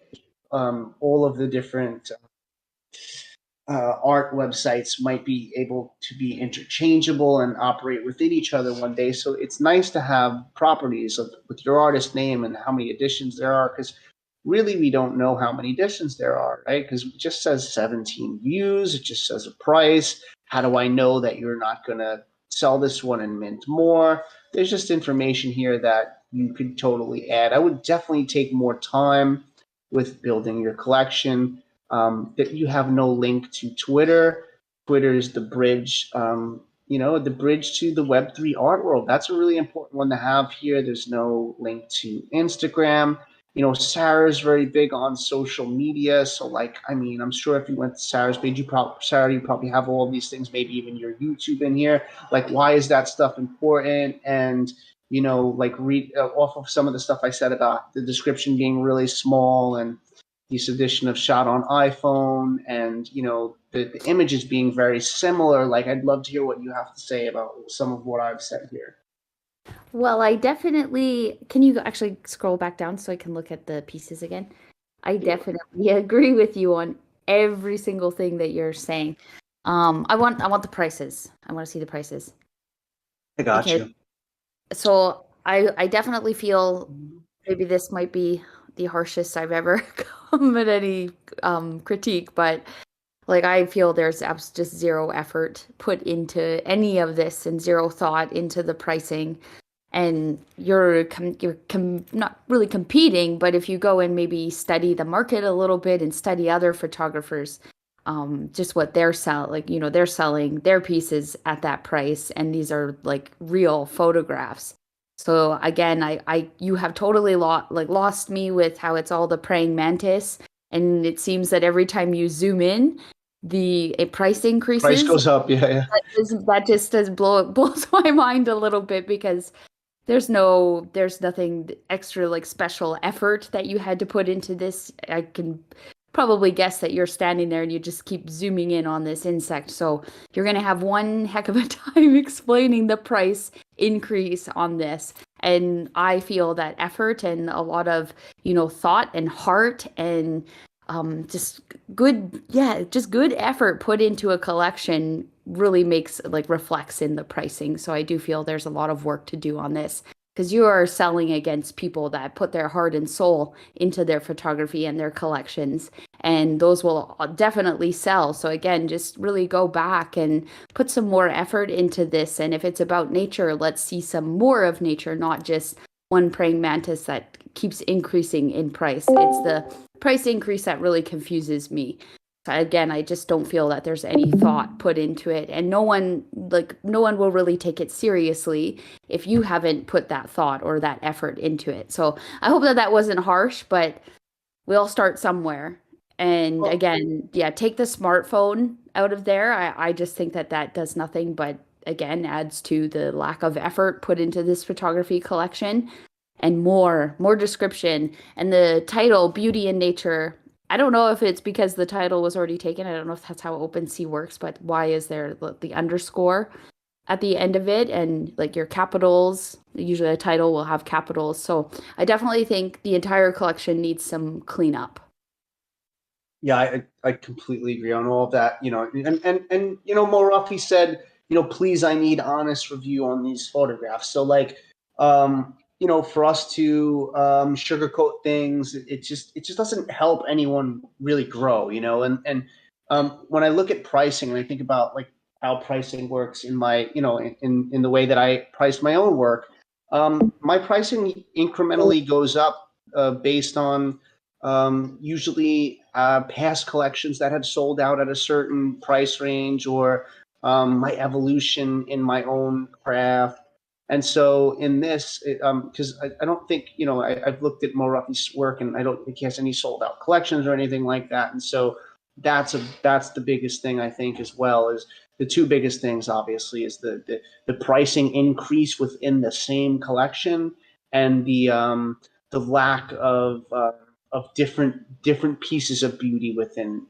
Speaker 2: all of the different art websites might be able to be interchangeable and operate within each other one day. So it's nice to have properties with your artist name and how many editions there are, because really we don't know how many editions there are, right? Because it just says 17 views. It just says a price. How do I know that you're not going to sell this one and mint more? There's just information here that you could totally add. I would definitely take more time with building your collection. That you have no link to Twitter. Twitter is the bridge, the bridge to the Web3 art world. That's a really important one to have here. There's no link to Instagram. Sarah's very big on social media. So like, I mean, I'm sure if you went to Sarah's page, Sarah, you probably have all of these things, maybe even your YouTube in here. Like, why is that stuff important? And, like read off of some of the stuff I said about the description being really small, and this edition of shot on iPhone, and the images being very similar. Like, I'd love to hear what you have to say about some of what I've said here.
Speaker 3: Well, I definitely, can you actually scroll back down so I can look at the pieces again? I definitely agree with you on every single thing that you're saying. I want the prices. I want to see the prices.
Speaker 2: I got you.
Speaker 3: So I definitely feel maybe this might be the harshest I've ever come at any critique, but like I feel there's just zero effort put into any of this and zero thought into the pricing. and you're not really competing, but if you go and maybe study the market a little bit and study other photographers, just what they're selling, like, you know, they're selling their pieces at that price, and these are like real photographs. So again, you have totally lost me with how it's all the praying mantis, and it seems that every time you zoom in, the price increases.
Speaker 2: Price goes up, yeah.
Speaker 3: That just does blows my mind a little bit, because there's nothing extra like special effort that you had to put into this. I can probably guess that you're standing there and you just keep zooming in on this insect. So you're going to have one heck of a time explaining the price increase on this. And I feel that effort and a lot of, you know, thought and heart and just good effort put into a collection really reflects in the pricing. So I do feel there's a lot of work to do on this, because you are selling against people that put their heart and soul into their photography and their collections, and those will definitely sell. So again, just really go back and put some more effort into this. And if it's about nature, let's see some more of nature, not just one praying mantis that keeps increasing in price. It's the price increase that really confuses me. Again, I just don't feel that there's any thought put into it, and no one will really take it seriously if you haven't put that thought or that effort into it. So I hope that wasn't harsh, but we all start somewhere. And again, yeah, take the smartphone out of there. I just think that does nothing but, again, adds to the lack of effort put into this photography collection. And more description, and the title, Beauty in Nature. I don't know if it's because the title was already taken. I don't know if that's how OpenSea works, but why is there the underscore at the end of it, and like your capitals? Usually a title will have capitals. So I definitely think the entire collection needs some cleanup.
Speaker 2: Yeah, I completely agree on all of that. You know, and you know, Morafi said, you know, please, I need honest review on these photographs. So like, you know, for us to sugarcoat things, it just doesn't help anyone really grow. You know, and when I look at pricing and I think about like how pricing works in my, you know, in the way that I price my own work, my pricing incrementally goes up based on usually past collections that have sold out at a certain price range, or my evolution in my own craft. And so in this, because I don't think, you know, I've looked at Morafi's work and I don't think he has any sold out collections or anything like that. And so that's the biggest thing, I think, as well. Is the two biggest things, obviously, is the pricing increase within the same collection, and the lack of different pieces of beauty within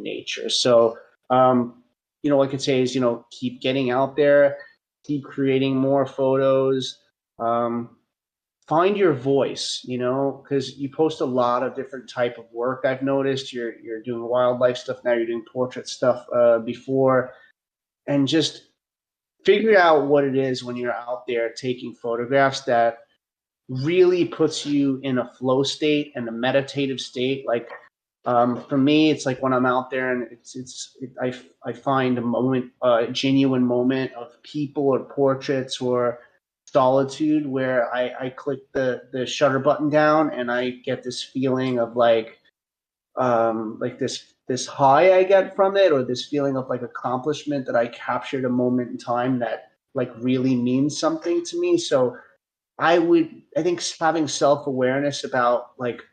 Speaker 2: nature. So you know, what I could say is, you know, keep getting out there, keep creating more photos, find your voice, you know, because you post a lot of different type of work. I've noticed you're doing wildlife stuff now, you're doing portrait stuff before, and just figure out what it is when you're out there taking photographs that really puts you in a flow state and a meditative state. Like for me, it's like when I'm out there and I find a moment, a genuine moment of people or portraits or solitude where I click the shutter button down and I get this feeling of like this high I get from it, or this feeling of like accomplishment that I captured a moment in time that like really means something to me. So I think having self-awareness about like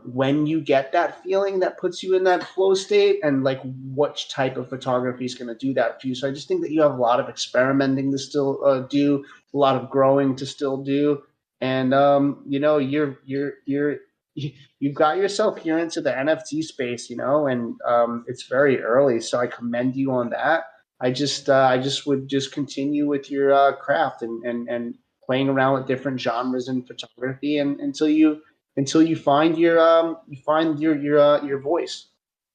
Speaker 2: when you get that feeling that puts you in that flow state, and like which type of photography is going to do that for you. So I just think that you have a lot of experimenting to still do, a lot of growing to still do, and you know, you've got yourself here into the NFT space, you know, and it's very early, so I commend you on that. I just would just continue with your craft, and playing around with different genres in photography, and until you find your voice.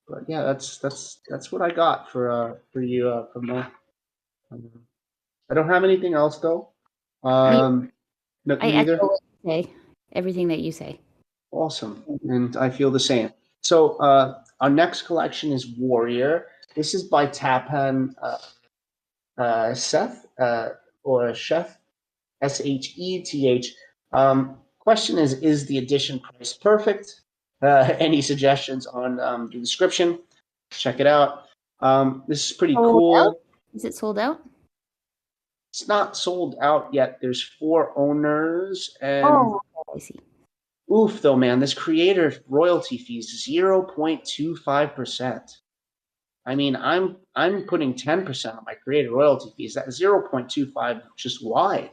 Speaker 2: But yeah, that's what I got for you, from Mo. I don't have anything else though. No,
Speaker 3: I
Speaker 2: you
Speaker 3: echo
Speaker 2: either.
Speaker 3: what you say, everything that you say.
Speaker 2: Awesome, and I feel the same. So our next collection is Warrior. This is by Tapan Seth or Chef, SHETH. Question is the edition price perfect? Any suggestions on the description? Check it out. This is pretty cool.
Speaker 3: Is it sold out?
Speaker 2: It's not sold out yet. There's 4 owners, and
Speaker 3: I see.
Speaker 2: oof, though, man, this creator royalty fees 0.25%. I mean, I'm putting 10% on my creator royalty fees. That 0.25, just why?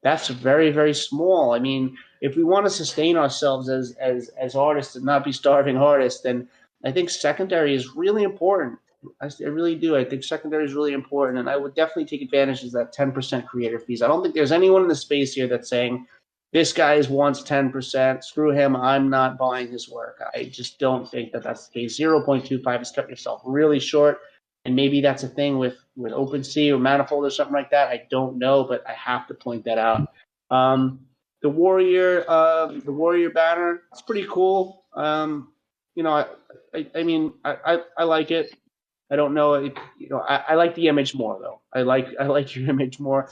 Speaker 2: That's very, very small. I mean, if we want to sustain ourselves as artists and not be starving artists, then I think secondary is really important. I really do. I think secondary is really important, and I would definitely take advantage of that 10% creator fees. I don't think there's anyone in the space here that's saying this guy wants 10%. Screw him. I'm not buying his work. I just don't think that that's the case. 0.25 is cut yourself really short. And maybe that's a thing with OpenSea or Manifold or something like that. I don't know, but I have to point that out. The Warrior banner, it's pretty cool. You know, I mean, I like it. I don't know. I like the image more though. I like your image more.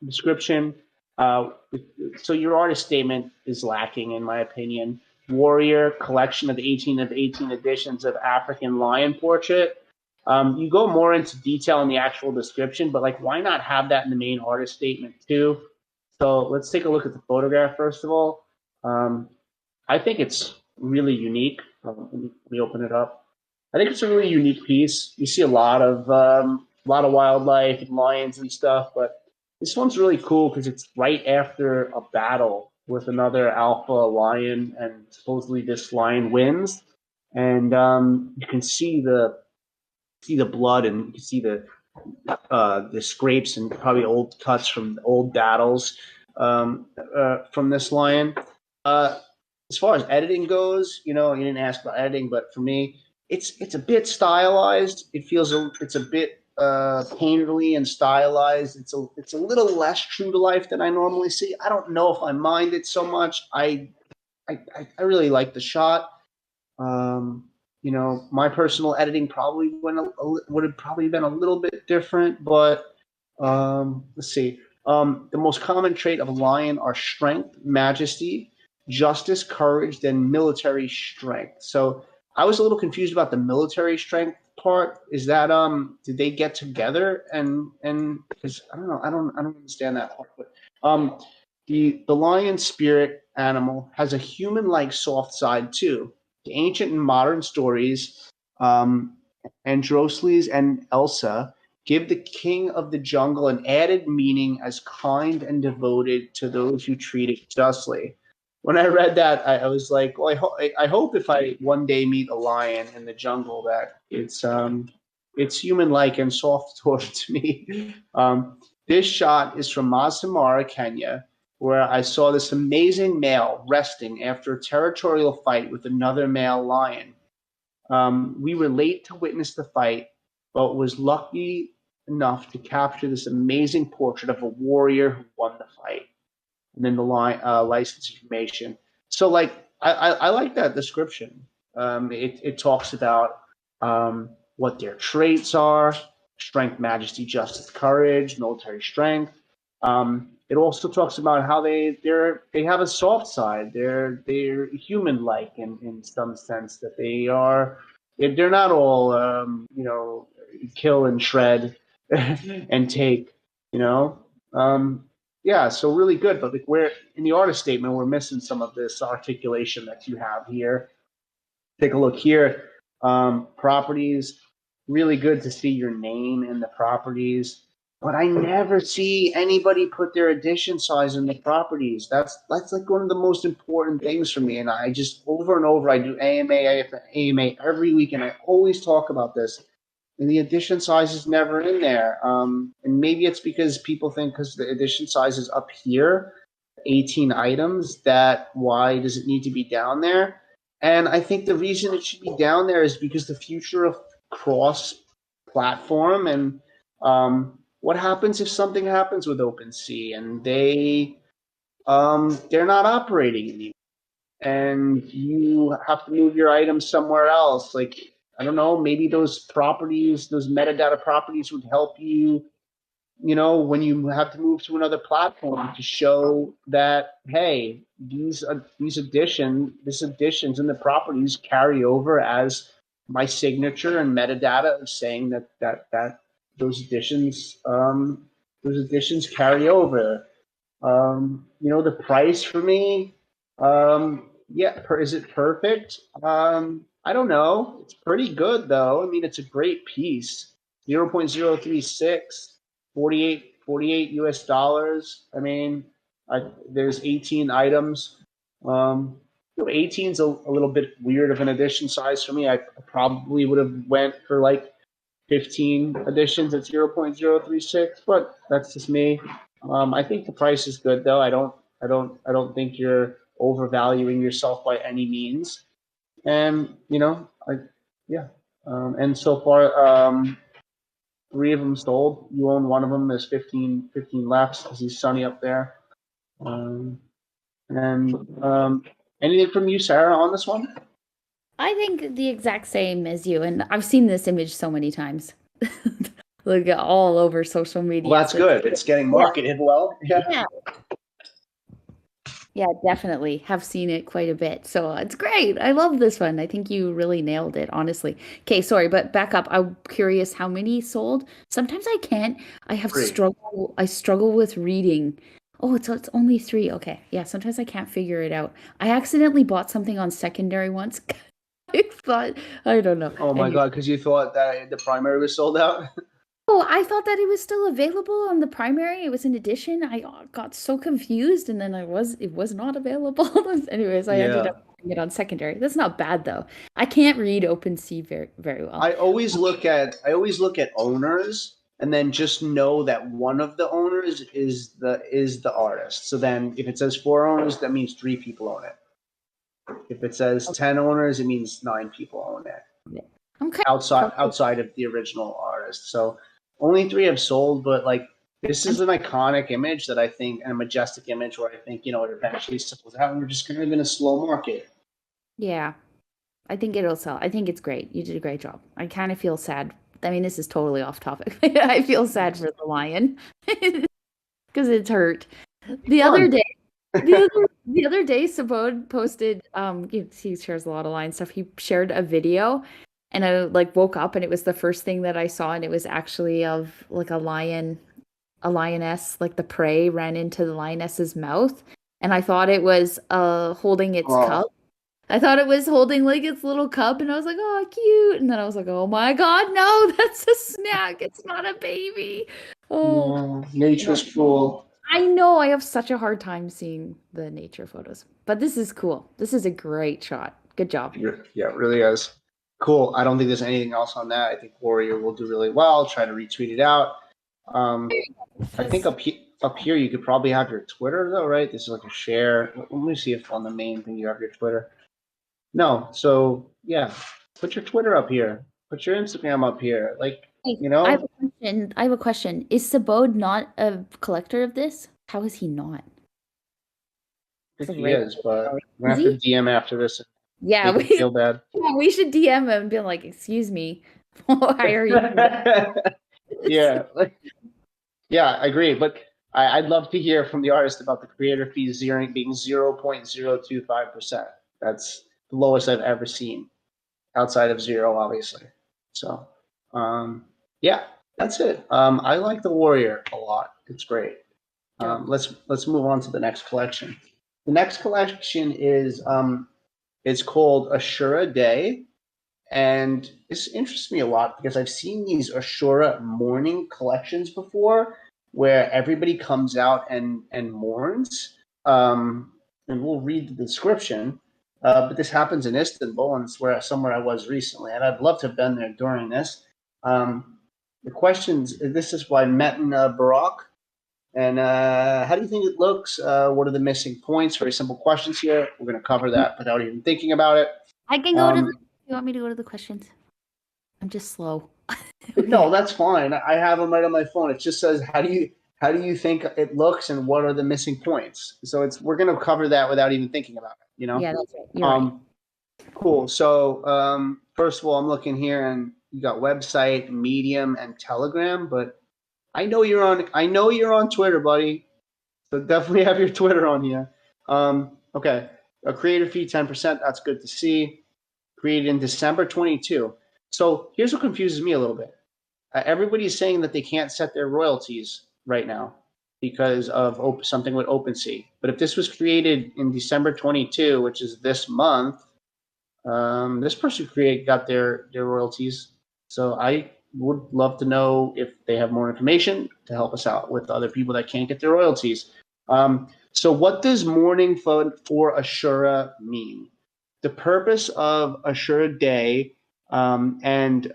Speaker 2: Description. So your artist statement is lacking, in my opinion. Warrior collection of 18 editions of African lion portrait. You go more into detail in the actual description, but like, why not have that in the main artist statement too? So let's take a look at the photograph first of all. I think it's really unique. Let me open it up. I think it's a really unique piece. You see a lot of wildlife and lions and stuff, but this one's really cool because it's right after a battle with another alpha lion, and supposedly this lion wins, and you can see the blood, and you can see the scrapes and probably old cuts from old battles from this lion. As far as editing goes, you didn't ask about editing, but for me, it's a bit stylized. It feels it's a bit painterly and stylized. It's a little less true to life than I normally see. I don't know if I mind it so much. I really like the shot. My personal editing probably would have probably been a little bit different, but let's see. The most common trait of a lion are strength, majesty, justice, courage, and military strength. So I was a little confused about the military strength part. Is that did they get together and because I don't know, I don't understand that part. But the lion spirit animal has a human-like soft side too. The ancient and modern stories, Androcles and Elsa, give the king of the jungle an added meaning as kind and devoted to those who treat it justly. When I read that, I was like, well, I hope if I one day meet a lion in the jungle that it's human-like and soft towards me. This shot is from Masai Mara, Kenya, where I saw this amazing male resting after a territorial fight with another male lion. We were late to witness the fight, but was lucky enough to capture this amazing portrait of a warrior who won the fight. And then the license information. So, like, I like that description. It talks about what their traits are: strength, majesty, justice, courage, military strength. It also talks about how they have a soft side. They're human-like in some sense, that they're not all kill and shred and take. Yeah, so really good. But like, we're in the artist statement, we're missing some of this articulation that you have here. Take a look here. Properties, really good to see your name in the properties. But I never see anybody put their edition size in the properties. That's like one of the most important things for me. And I just over and over, I do AMA every week, and I always talk about this. And the edition size is never in there. And maybe it's because people think because the edition size is up here, 18 items, that why does it need to be down there? And I think the reason it should be down there is because the future of cross-platform, and what happens if something happens with OpenSea and they're not operating anymore, and you have to move your items somewhere else. Like, I don't know, maybe those properties, those metadata properties would help you when you have to move to another platform to show that, hey, these additions and the properties carry over as my signature and metadata is saying that those additions carry over. The price for me, is it perfect? I don't know. It's pretty good though. I mean, it's a great piece. 0.036, 48 US dollars. I mean, there's 18 items. 18 is a little bit weird of an edition size for me. I probably would have went for like 15 editions at 0.036, but that's just me. I think the price is good though. I don't think you're overvaluing yourself by any means. And and so far, 3 of them sold. You own one of them. There's 15 left. I see Sunny up there. Anything from you, Sarah, on this one?
Speaker 3: I think the exact same as you, and I've seen this image so many times. Like all over social media.
Speaker 2: Well, that's good. It's getting marketed well.
Speaker 3: Yeah. Yeah, definitely have seen it quite a bit. So it's great. I love this one. I think you really nailed it, honestly. Okay, sorry, but back up. I'm curious how many sold. Sometimes I can't. I struggle with reading. Oh, it's only 3. Okay. Yeah, sometimes I can't figure it out. I accidentally bought something on secondary once. I don't know.
Speaker 2: Oh my God, because you thought that the primary was sold out?
Speaker 3: Oh, I thought that it was still available on the primary. It was an edition. I got so confused, and then it was not available. Anyways, I ended up putting it on secondary. That's not bad though. I can't read OpenSea very, very well.
Speaker 2: I always look at owners, and then just know that one of the owners is the artist. So then, if it says 4 owners, that means 3 people own it. If it says 10 owners, it means 9 people own it.
Speaker 3: Okay.
Speaker 2: Outside of the original artist. So only 3 have sold, but like this is an iconic image that I think, and a majestic image where I think, it eventually settles out and we're just kind of in a slow market.
Speaker 3: Yeah. I think it'll sell. I think it's great. You did a great job. I kind of feel sad. I mean, this is totally off topic. I feel sad for the lion because it's hurt. The other day, Sabode posted, he shares a lot of lion stuff. He shared a video, and I woke up, and it was the first thing that I saw, and it was actually of like a lioness, like the prey ran into the lioness's mouth, and I thought it was holding its cub. I thought it was holding like its little cub, and I was like, oh, cute. And then I was like, oh my God, no, that's a snack. It's not a baby. Oh,
Speaker 2: nature's cruel.
Speaker 3: I know. I have such a hard time seeing the nature photos, but this is cool. This is a great shot. Good job.
Speaker 2: Yeah, it really is. Cool. I don't think there's anything else on that. I think Warrior will do really well. Try to retweet it out. I think up here you could probably have your Twitter though, right? This is like a share. Let me see if on the main thing you have your Twitter. No. So yeah, put your Twitter up here. Put your Instagram up here. Like,
Speaker 3: I have a question. Is Sabode not a collector of this? How is he not?
Speaker 2: I think he is, but we're gonna have to DM after this.
Speaker 3: Yeah, we
Speaker 2: feel bad.
Speaker 3: Yeah, we should DM him and be like, "Excuse me, why are you?"
Speaker 2: Yeah, I agree. But I'd love to hear from the artist about the creator fees being 0.025%. That's the lowest I've ever seen, outside of 0, obviously. So, that's it. I like the Warrior a lot. It's great. Let's move on to the next collection. The next collection is it's called Ashura Day, and this interests me a lot because I've seen these Ashura mourning collections before, where everybody comes out and mourns. And we'll read the description. But this happens in Istanbul, and it's somewhere I was recently, and I'd love to have been there during this. The questions, this is by Metin Barak. And how do you think it looks? What are the missing points? Very simple questions here. We're going to cover that without even thinking about it.
Speaker 3: I can go to you want me to go to the questions? I'm just slow.
Speaker 2: No, that's fine. I have them right on my phone. It just says, how do you think it looks, and what are the missing points? So we're going to cover that without even thinking about it.
Speaker 3: Yeah, that's right. You're right.
Speaker 2: Cool. So first of all, I'm looking here, and you got website, Medium, and Telegram, but I know you're on. I know you're on Twitter, buddy. So definitely have your Twitter on here. Okay, a creator fee 10%. That's good to see. Created in December 22. So here's what confuses me a little bit. Everybody's saying that they can't set their royalties right now because of something with OpenSea. But if this was created in December 22, which is this month, this person got their royalties. So I would love to know if they have more information to help us out with other people that can't get their royalties. So what does mourning for Ashura mean? The purpose of Ashura Day and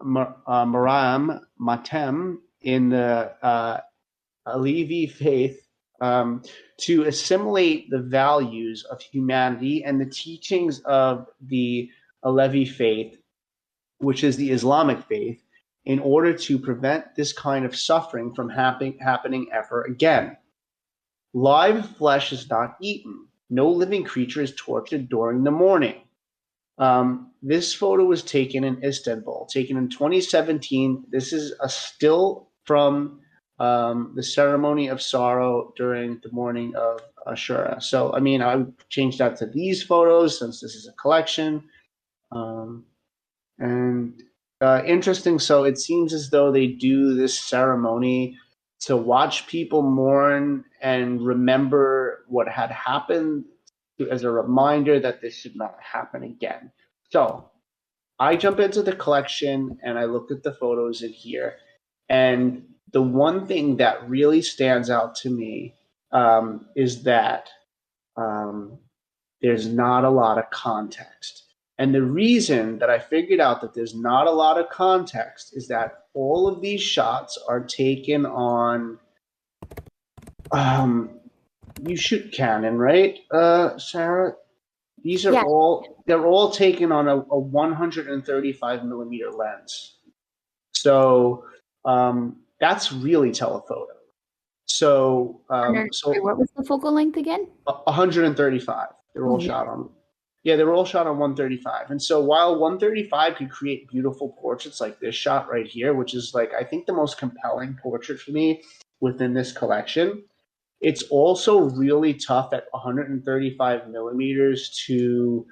Speaker 2: Maram Matem in the Alevi faith to assimilate the values of humanity and the teachings of the Alevi faith, which is the Islamic faith, in order to prevent this kind of suffering from happening ever again. Live flesh is not eaten. No living creature is tortured during the mourning. This photo was taken in Istanbul, taken in 2017. This is a still from the ceremony of sorrow during the mourning of Ashura. So, I mean, I would change that to these photos since this is a collection. And interesting. So it seems as though they do this ceremony to watch people mourn and remember what had happened as a reminder that this should not happen again. So I jump into the collection and I looked at the photos in here. And the one thing that really stands out to me is that there's not a lot of context. And the reason that I figured out that there's not a lot of context is that all of these shots are taken on you shoot Canon, right, Sarah? These are all taken on a 135 millimeter lens. So that's really telephoto. So
Speaker 3: what was the focal length again?
Speaker 2: 135. They're all shot on. Yeah, they were all shot on 135. And so while 135 could create beautiful portraits like this shot right here, which is like I think the most compelling portrait for me within this collection, it's also really tough at 135 millimeters to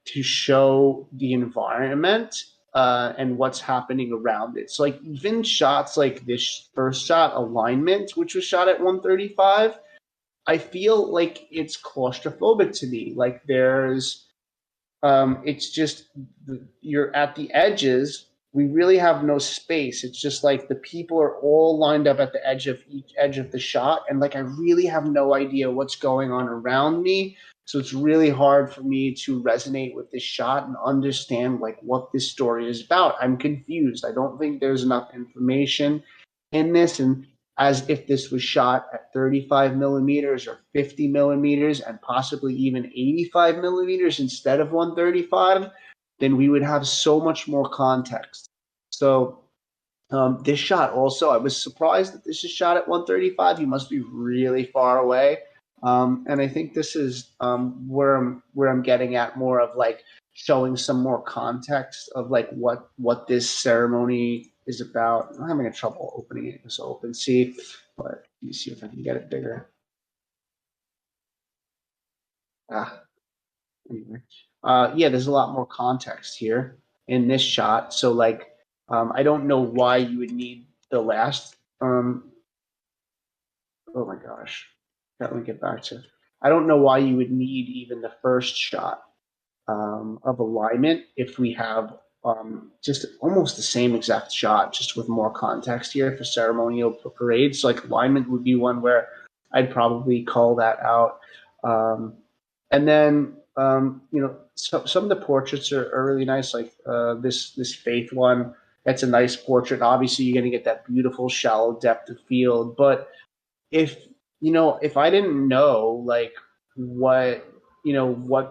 Speaker 2: show the environment and what's happening around it. So like even shots like this first shot, Alignment, which was shot at 135, I feel like it's claustrophobic to me. Like there's, it's just you're at the edges. We really have no space. It's just like the people are all lined up at the edge of each edge of the shot, and like I really have no idea what's going on around me. So it's really hard for me to resonate with this shot and understand like what this story is about. I'm confused. I don't think there's enough information in this, and as if this was shot at 35 millimeters or 50 millimeters and possibly even 85 millimeters instead of 135, then we would have so much more context. So this shot also, I was surprised that this is shot at 135. You must be really far away. And I think this is where I'm getting at more of like showing some more context of like what this ceremony is about. I'm having trouble opening it with OpenSea, but let me see if I can get it bigger. Anyway. Yeah, there's a lot more context here in this shot. So like, I don't know why you would need the last. Oh my gosh, let me get back to. I don't know why you would need even the first shot of Alignment if we have just almost the same exact shot, just with more context here for ceremonial parades. So like Alignment would be one where I'd probably call that out. And then some of the portraits are really nice, like this Faith one. That's a nice portrait. Obviously, you're going to get that beautiful shallow depth of field. But if I didn't know like what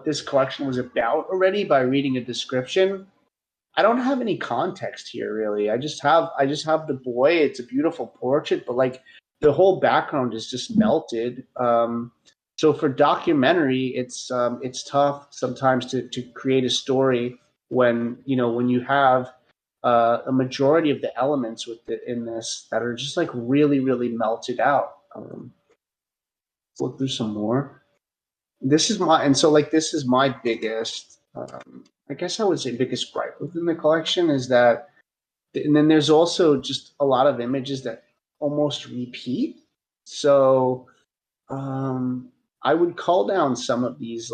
Speaker 2: this collection was about already by reading a description, I don't have any context here really. I just have the boy. It's a beautiful portrait, but like the whole background is just melted. So for documentary, it's tough sometimes to create a story when you have a majority of the elements in this that are just like really, really melted out. Let's look through some more. This is my biggest, I guess I would say biggest gripe within the collection is that, and then there's also just a lot of images that almost repeat. So I would call down some of these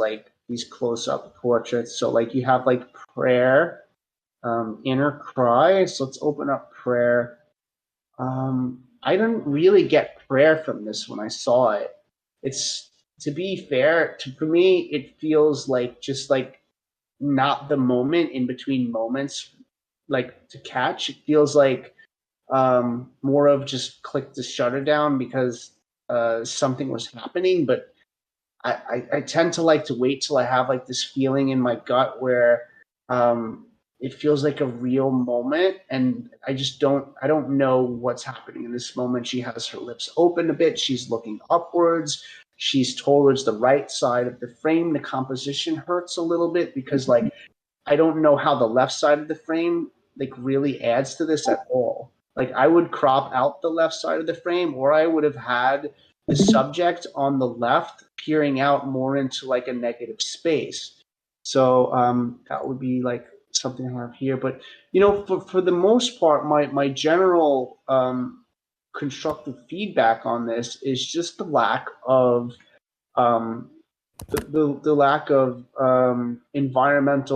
Speaker 2: close-up portraits. So like you have like prayer, inner cry. So let's open up prayer. I didn't really get prayer from this when I saw it. It's to be fair, for me, it feels like just like not the moment in between moments, like to catch. It feels like more of just click the shutter down because something was happening. But I tend to like to wait till I have like this feeling in my gut where it feels like a real moment, and I don't know what's happening in this moment. She has her lips open a bit, she's looking upwards, she's towards the right side of the frame. The composition hurts a little bit because like I don't know how the left side of the frame like really adds to this at all. Like I would crop out the left side of the frame, or I would have had the subject on the left peering out more into like a negative space. So that would be like something I have here. But for the most part, my general constructive feedback on this is just the lack of um, the lack of environment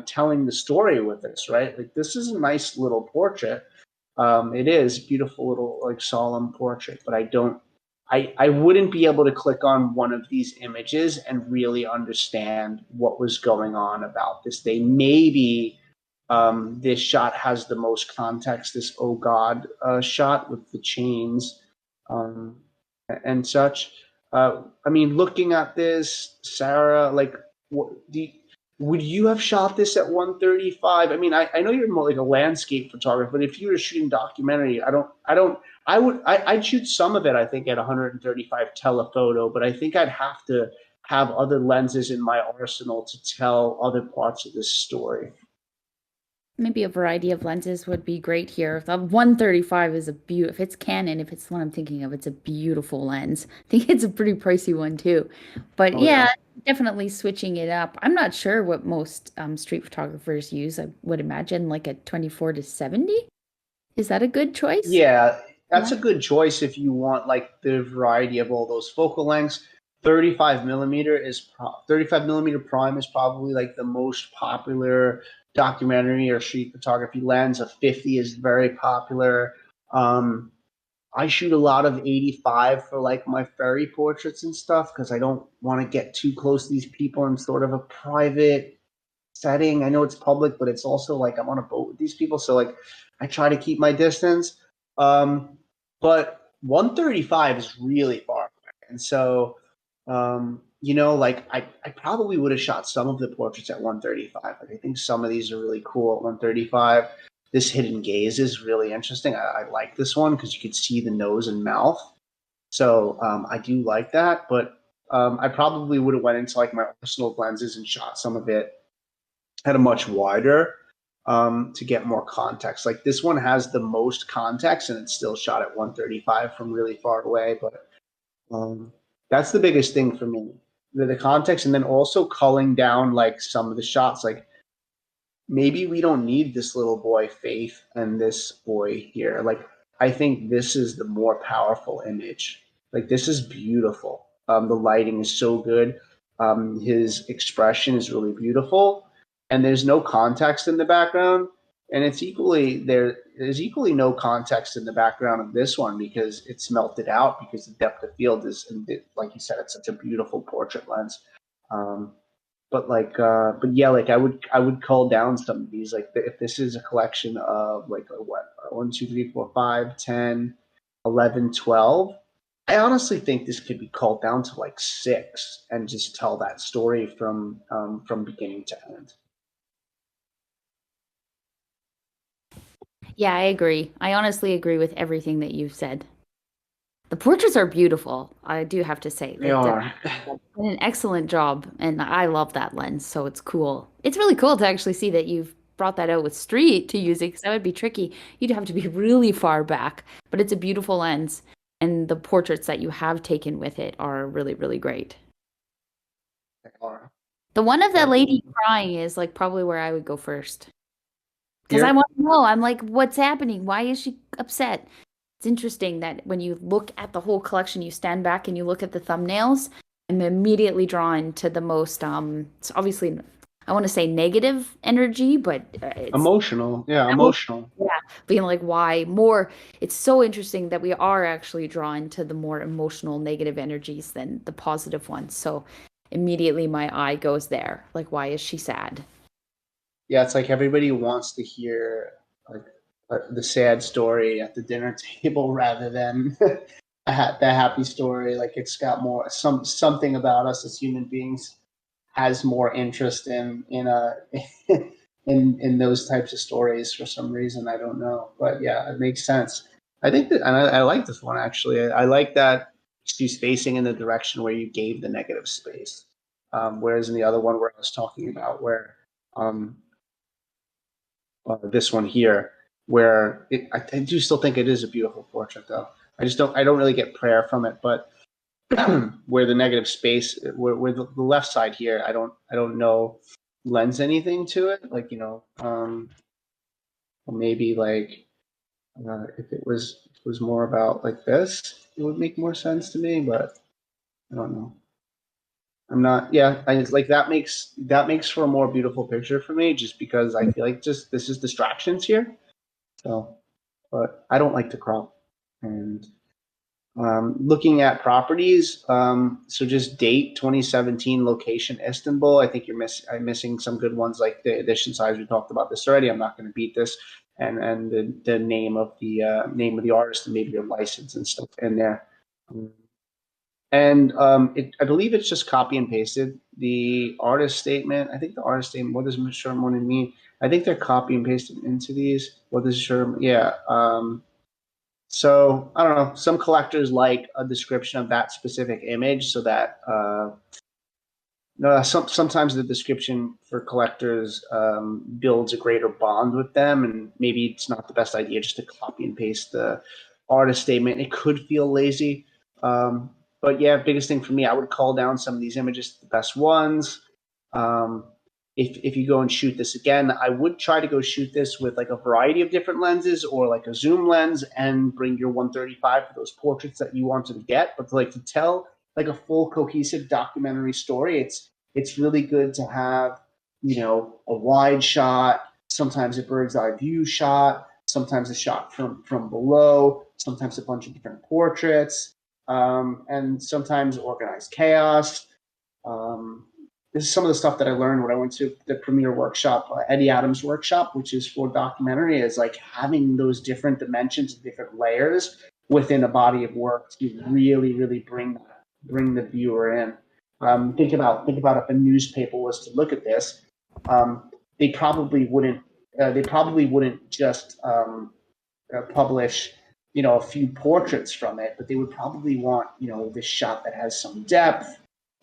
Speaker 2: telling the story with this, right? Like this is a nice little portrait. It is beautiful little like solemn portrait, but I wouldn't be able to click on one of these images and really understand what was going on about this. They maybe this shot has the most context. This oh God shot with the chains. Um, and such. I mean, looking at this, Sarah, like, would you have shot this at 135? I mean, I know you're more like a landscape photographer, but if you were shooting documentary, I'd shoot some of it, I think, at 135 telephoto, but I think I'd have to have other lenses in my arsenal to tell other parts of this story.
Speaker 3: Maybe a variety of lenses would be great here. The 135 is if it's Canon, if it's the one I'm thinking of, it's a beautiful lens. I think it's a pretty pricey one too. But yeah, definitely switching it up. I'm not sure what most street photographers use. I would imagine like a 24 to 70. Is that a good choice?
Speaker 2: Yeah, that's a good choice if you want like the variety of all those focal lengths. 35 millimeter prime is probably like the most popular documentary or street photography lens. A 50 is very popular. I shoot a lot of 85 for like my ferry portraits and stuff because I don't want to get too close to these people in sort of a private setting. I know it's public, but it's also like I'm on a boat with these people, so like I try to keep my distance. But 135 is really far away, and so like I probably would have shot some of the portraits at 135. Like I think some of these are really cool at 135. This hidden gaze is really interesting. I like this one because you could see the nose and mouth. So I do like that, but I probably would have went into like my arsenal of lenses and shot some of it at a much wider to get more context. Like this one has the most context and it's still shot at 135 from really far away. But that's the biggest thing for me, the context, and then also culling down like some of the shots. Like maybe we don't need this little boy Faith and this boy here. Like I think this is the more powerful image. Like this is beautiful. The lighting is so good. His expression is really beautiful, and there's no context in the background. And there's equally no context in the background of this one because it's melted out because the depth of field is, like you said, it's such a beautiful portrait lens. But yeah, like I would cull down some of these. Like if this is a collection of like 1, 2, 3, 4, 5, 10, 11, 12. I honestly think this could be culled down to like 6 and just tell that story from beginning to end.
Speaker 3: Yeah, I agree. I honestly agree with everything that you've said. The portraits are beautiful. I do have to say,
Speaker 2: They are.
Speaker 3: did an excellent job, and I love that lens, so it's cool. It's really cool to actually see that you've brought that out with street to use it, because that would be tricky. You'd have to be really far back, but it's a beautiful lens, and the portraits that you have taken with it are really, really great.
Speaker 2: They are.
Speaker 3: The one of that
Speaker 2: Yeah.
Speaker 3: lady crying is like probably where I would go first. Because I
Speaker 2: Here?
Speaker 3: want to know. I'm like, what's happening? Why is she upset? It's interesting that when you look at the whole collection, you stand back and you look at the thumbnails. I'm immediately drawn to the most, it's obviously, I want to say negative energy, but it's
Speaker 2: Emotional. Yeah, emotional.
Speaker 3: yeah, being like, why more? It's so interesting that we are actually drawn to the more emotional, negative energies than the positive ones. So immediately my eye goes there. Like, why is she sad?
Speaker 2: Yeah, it's like everybody wants to hear like the sad story at the dinner table rather than the happy story. Like it's got more something about us as human beings has more interest in in those types of stories for some reason. I don't know, but yeah, it makes sense. I think that, and I like this one actually. I like that she's facing in the direction where you gave the negative space, whereas in the other one where I was talking about where um, this one here, where I do still think it is a beautiful portrait, though. I don't really get prayer from it, but where the negative space, where the left side here, I don't know lends anything to it. Like maybe like if it was more about like this, it would make more sense to me. But I don't know. I'm not. Yeah, like that makes for a more beautiful picture for me, just because I feel like just this is distractions here. So but I don't like to crop. And looking at properties, so just date 2017, location Istanbul. I think I'm missing some good ones like the edition size. We talked about this already. I'm not going to beat this, and the name of the artist and maybe your license and stuff in there. And I believe it's just copy and pasted the artist statement. I think the artist statement. What does Sherman mean? I think they're copy and pasted into these. What does Sherman? Yeah. So I don't know. Some collectors like a description of that specific image, so that no, sometimes the description for collectors builds a greater bond with them, and maybe it's not the best idea just to copy and paste the artist statement. It could feel lazy, but yeah, biggest thing for me, I would call down some of these images, the best ones. Um, if you go and shoot this again, I would try to go shoot this with like a variety of different lenses or like a zoom lens and bring your 135 for those portraits that you wanted to get. But like to tell like a full cohesive documentary story, it's really good to have, a wide shot, sometimes a bird's eye view shot, sometimes a shot from below, sometimes a bunch of different portraits, and sometimes organized chaos. Um, this is some of the stuff that I learned when I went to the premiere workshop, Eddie Adams workshop, which is for documentary, is like having those different dimensions and different layers within a body of work to really, really bring the viewer in. Think about if a newspaper was to look at this, um, they probably wouldn't just publish a few portraits from it, but they would probably want this shot that has some depth,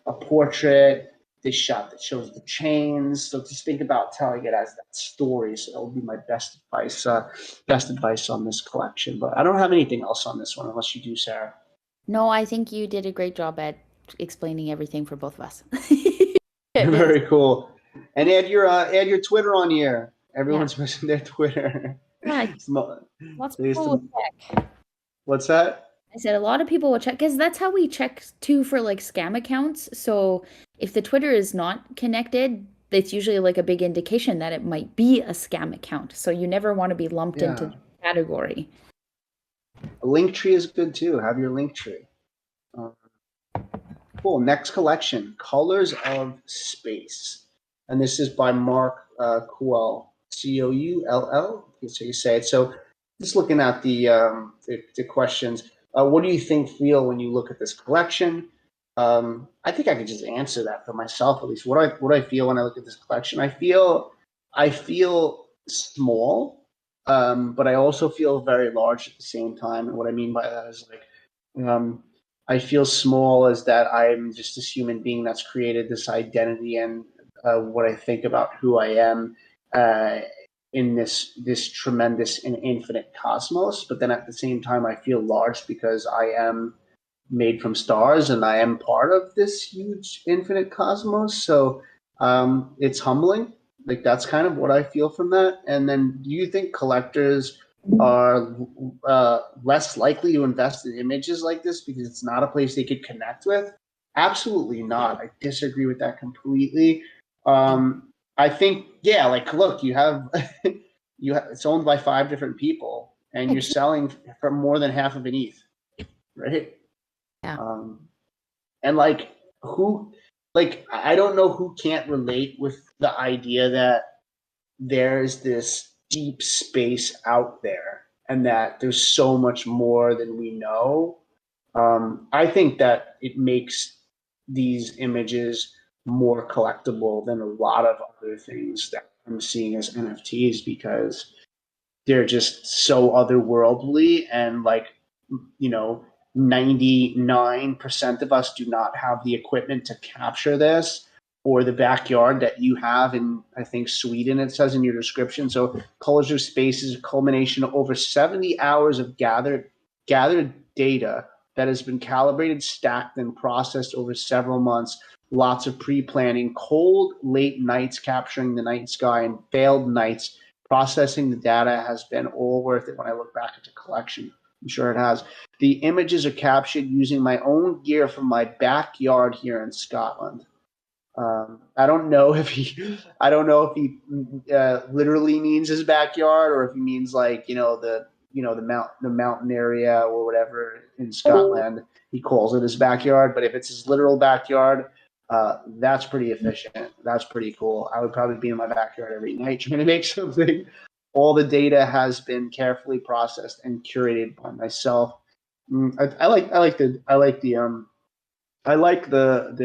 Speaker 2: a portrait, this shot that shows the chains. So just think about telling it as that story. So that would be my best advice on this collection. But I don't have anything else on this one unless you do, Sarah.
Speaker 3: No, I think you did a great job at explaining everything for both of us. It is.
Speaker 2: Very cool. And add your Twitter on here.
Speaker 3: Yeah.
Speaker 2: Everyone's missing their Twitter.
Speaker 3: Yeah, lots of people will check.
Speaker 2: What's that?
Speaker 3: I said a lot of people will check because that's how we check too for like scam accounts. So if the Twitter is not connected, it's usually like a big indication that it might be a scam account. So you never want to be lumped into
Speaker 2: Yeah.
Speaker 3: the category.
Speaker 2: A link tree is good too. Have your link tree. Uh, cool. Next collection, Colors of Space. And this is by Mark Coull, Coull. So you say it. So just looking at the questions, what do you feel when you look at this collection? I think I could just answer that for myself at least. What do I feel when I look at this collection? I feel small, but I also feel very large at the same time. And what I mean by that is like I feel small as that I'm just this human being that's created this identity and what I think about who I am uh, in this tremendous and infinite cosmos. But then at the same time, I feel large because I am made from stars and I am part of this huge infinite cosmos. So it's humbling. Like that's kind of what I feel from that. And then do you think collectors are less likely to invest in images like this because it's not a place they could connect with? Absolutely not. I disagree with that completely. I think, yeah, like look, you have it's owned by 5 different people and you're selling for more than half of an ETH, right?
Speaker 3: Yeah.
Speaker 2: And like who, like I don't know who can't relate with the idea that there's this deep space out there and that there's so much more than we know. I think that it makes these images more collectible than a lot of other things that I'm seeing as NFTs because they're just so otherworldly and like, you know, 99% of us do not have the equipment to capture this or the backyard that you have in, I think, Sweden, it says in your description. So Colors of Space is a culmination of over 70 hours of gathered data that has been calibrated, stacked, and processed over several months. Lots of pre-planning, cold, late nights capturing the night sky, and failed nights processing the data has been all worth it when I look back at the collection. I'm sure it has. The images are captured using my own gear from my backyard here in Scotland. I don't know if he literally means his backyard or if he means like the mountain area or whatever in Scotland. He calls it his backyard, but if it's his literal backyard, that's pretty efficient. That's pretty cool. I would probably be in my backyard every night trying to make something. All the data has been carefully processed and curated by myself. I like the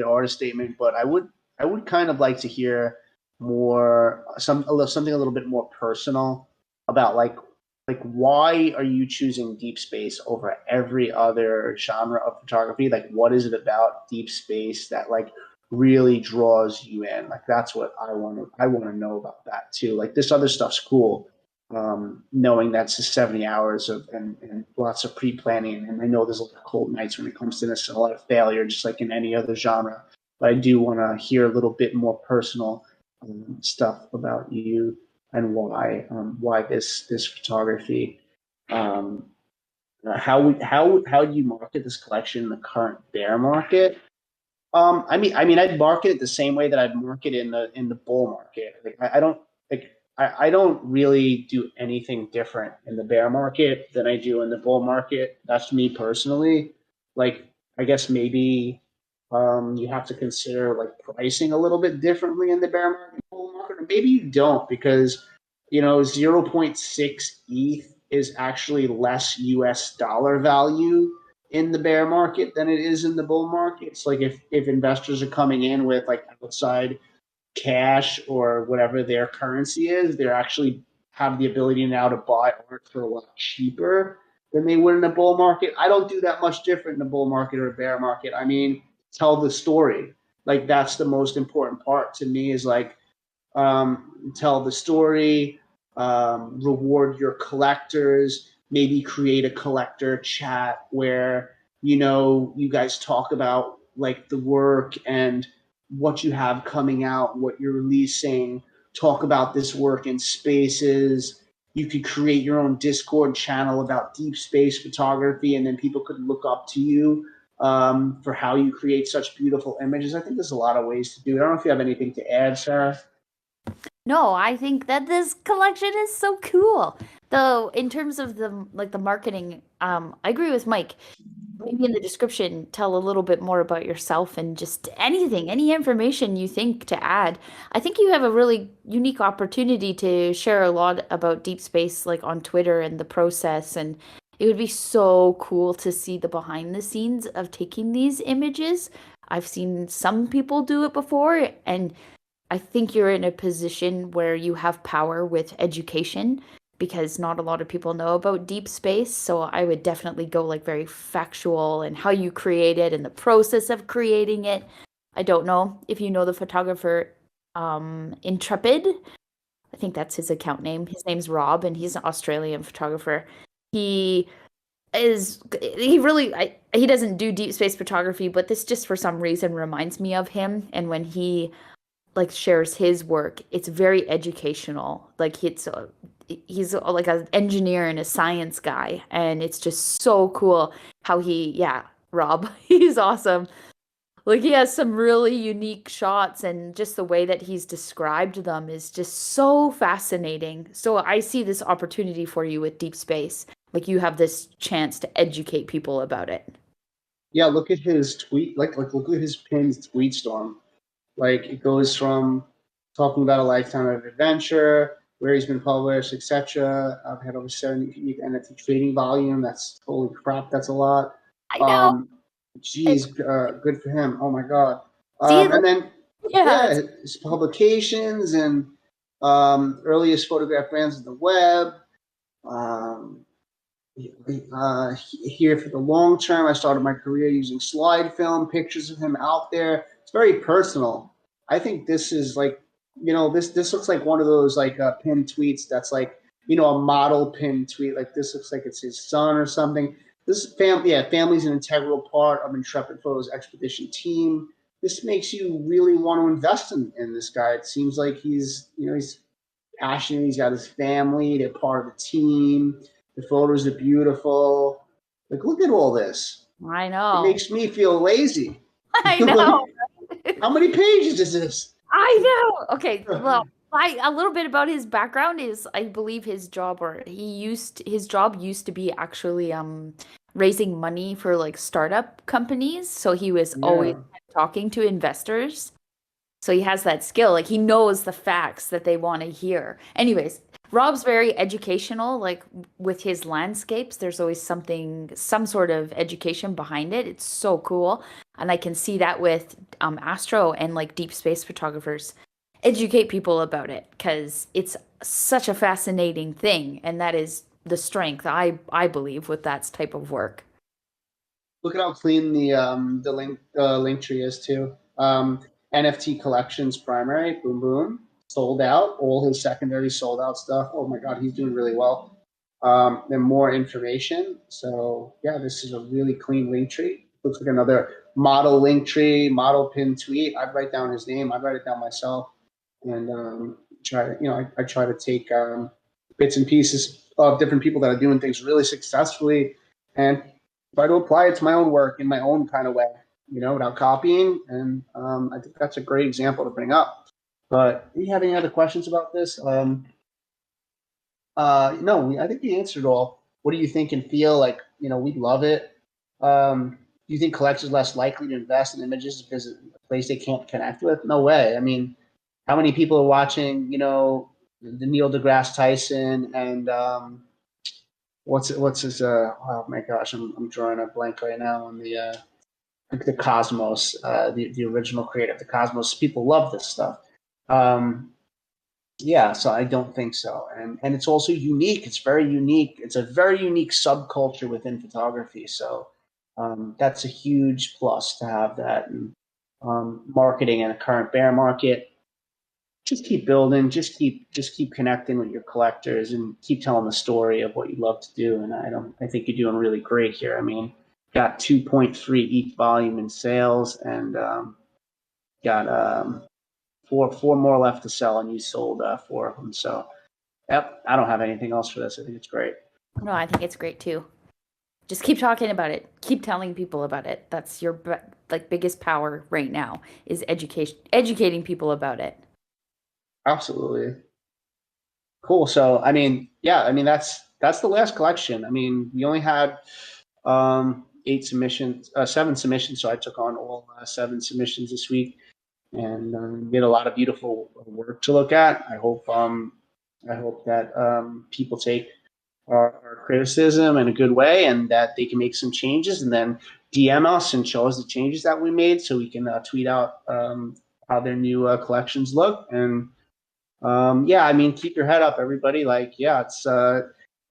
Speaker 2: artist statement, but I would kind of like to hear more something a little bit more personal about like why are you choosing deep space over every other genre of photography? Like what is it about deep space that like really draws you in? Like that's what I want to know about that too. Like this other stuff's cool, knowing that's just 70 hours of and lots of pre-planning. And I know there's a lot of cold nights when it comes to this, a lot of failure, just like in any other genre. But I do want to hear a little bit more personal stuff about you and why this photography. Um, how do you market this collection in the current bear market? I'd market it the same way that I'd market in the bull market. Like I don't like I don't really do anything different in the bear market than I do in the bull market. That's me personally. Like I guess maybe you have to consider like pricing a little bit differently in the bear market, bull market, or maybe you don't because 0.6 ETH is actually less US dollar value in the bear market than it is in the bull market. It's like if investors are coming in with like outside cash or whatever their currency is, they're actually have the ability now to buy art for a lot cheaper than they would in a bull market. I don't do that much different in a bull market or a bear market. I mean, tell the story. Like that's the most important part to me is like tell the story, reward your collectors, maybe create a collector chat where you guys talk about like the work and what you have coming out, what you're releasing, talk about this work in spaces. You could create your own Discord channel about deep space photography, and then people could look up to you for how you create such beautiful images. I think there's a lot of ways to do it. I don't know if you have anything to add, Sarah.
Speaker 3: No, I think that this collection is so cool. Though in terms of the marketing, I agree with Mike. Maybe in the description tell a little bit more about yourself and just anything, any information you think to add. I think you have a really unique opportunity to share a lot about deep space like on Twitter and the process, and it would be so cool to see the behind the scenes of taking these images. I've seen some people do it before, and I think you're in a position where you have power with education because not a lot of people know about deep space. So I would definitely go like very factual and how you create it and the process of creating it. I don't know if you know the photographer Intrepid. I think that's his account name. His name's Rob, and he's an Australian photographer. He he doesn't do deep space photography, but this just for some reason reminds me of him. And when he like shares his work, it's very educational. Like he's like an engineer and a science guy, and it's just so cool how Rob, he's awesome. Like he has some really unique shots, and just the way that he's described them is just so fascinating. So I see this opportunity for you with deep space. Like you have this chance to educate people about it.
Speaker 2: Yeah, look at his tweet. Like look at his pinned tweet storm. Like it goes from talking about a lifetime of adventure, where he's been published, etc. I've had over 70 unique NFT trading volume. That's holy crap. That's a lot.
Speaker 3: I know.
Speaker 2: Geez, good for him. Oh my god.
Speaker 3: See,
Speaker 2: And then
Speaker 3: yeah,
Speaker 2: his publications and earliest photograph brands on the web. Um, here for the long term. I started my career using slide film, pictures of him out there. It's very personal. I think this is like, this looks like one of those like pinned tweets that's like, a model pinned tweet. Like this looks like it's his son or something. This family's an integral part of Intrepid Photos expedition team. This makes you really want to invest in this guy. It seems like he's passionate. He's got his family. They're part of the team. The photos are beautiful. Like, look at all this.
Speaker 3: I know.
Speaker 2: It makes me feel lazy.
Speaker 3: I know.
Speaker 2: How many pages is this?
Speaker 3: I know. Okay, well, a little bit about his background is I believe his job used to be actually raising money for like startup companies. So he was always talking to investors. So he has that skill. Like he knows the facts that they want to hear. Anyways, Rob's very educational. Like with his landscapes, there's always some sort of education behind it. It's so cool. And I can see that with Astro and like deep space photographers. Educate people about it because it's such a fascinating thing. And that is the strength, I believe, with that type of work.
Speaker 2: Look at how clean the link tree is too. NFT collections primary, boom boom, sold out. All his secondary sold out stuff. Oh my god, he's doing really well. And more information. So yeah, this is a really clean link tree. Looks like another model link tree, model pin tweet. I'd write down his name. I'd write it down myself, and I try to take bits and pieces of different people that are doing things really successfully, and try to apply it to my own work in my own kind of way, without copying. And I think that's a great example to bring up. But do you have any other questions about this? No, I think we answered all. What do you think and feel? Like, we love it. Do you think collectors are less likely to invest in images because it's a place they can't connect with? No way. I mean, how many people are watching, the Neil deGrasse Tyson and what's his oh my gosh, I'm drawing a blank right now on the Cosmos, the original creator of the Cosmos. People love this stuff. Yeah, so I don't think so. And it's also unique. It's very unique. It's a very unique subculture within photography. So that's a huge plus to have that. And marketing in a current bear market, just keep building, just keep connecting with your collectors and keep telling the story of what you love to do. And I think you're doing really great here. I mean, got 2.3 ETH volume in sales, and got four more left to sell, and you sold 4 of them. So, yep, I don't have anything else for this. I think it's great.
Speaker 3: No, I think it's great too. Just keep talking about it. Keep telling people about it. That's your biggest power right now is educating people about it.
Speaker 2: Absolutely. Cool. So, that's the last collection. I mean, we only had 7 submissions. So I took on all 7 submissions this week, and get a lot of beautiful work to look at. I hope that people take our criticism in a good way, and that they can make some changes, and then DM us and show us the changes that we made, so we can tweet out how their new collections look. And Yeah, I mean, keep your head up, everybody. Like, yeah,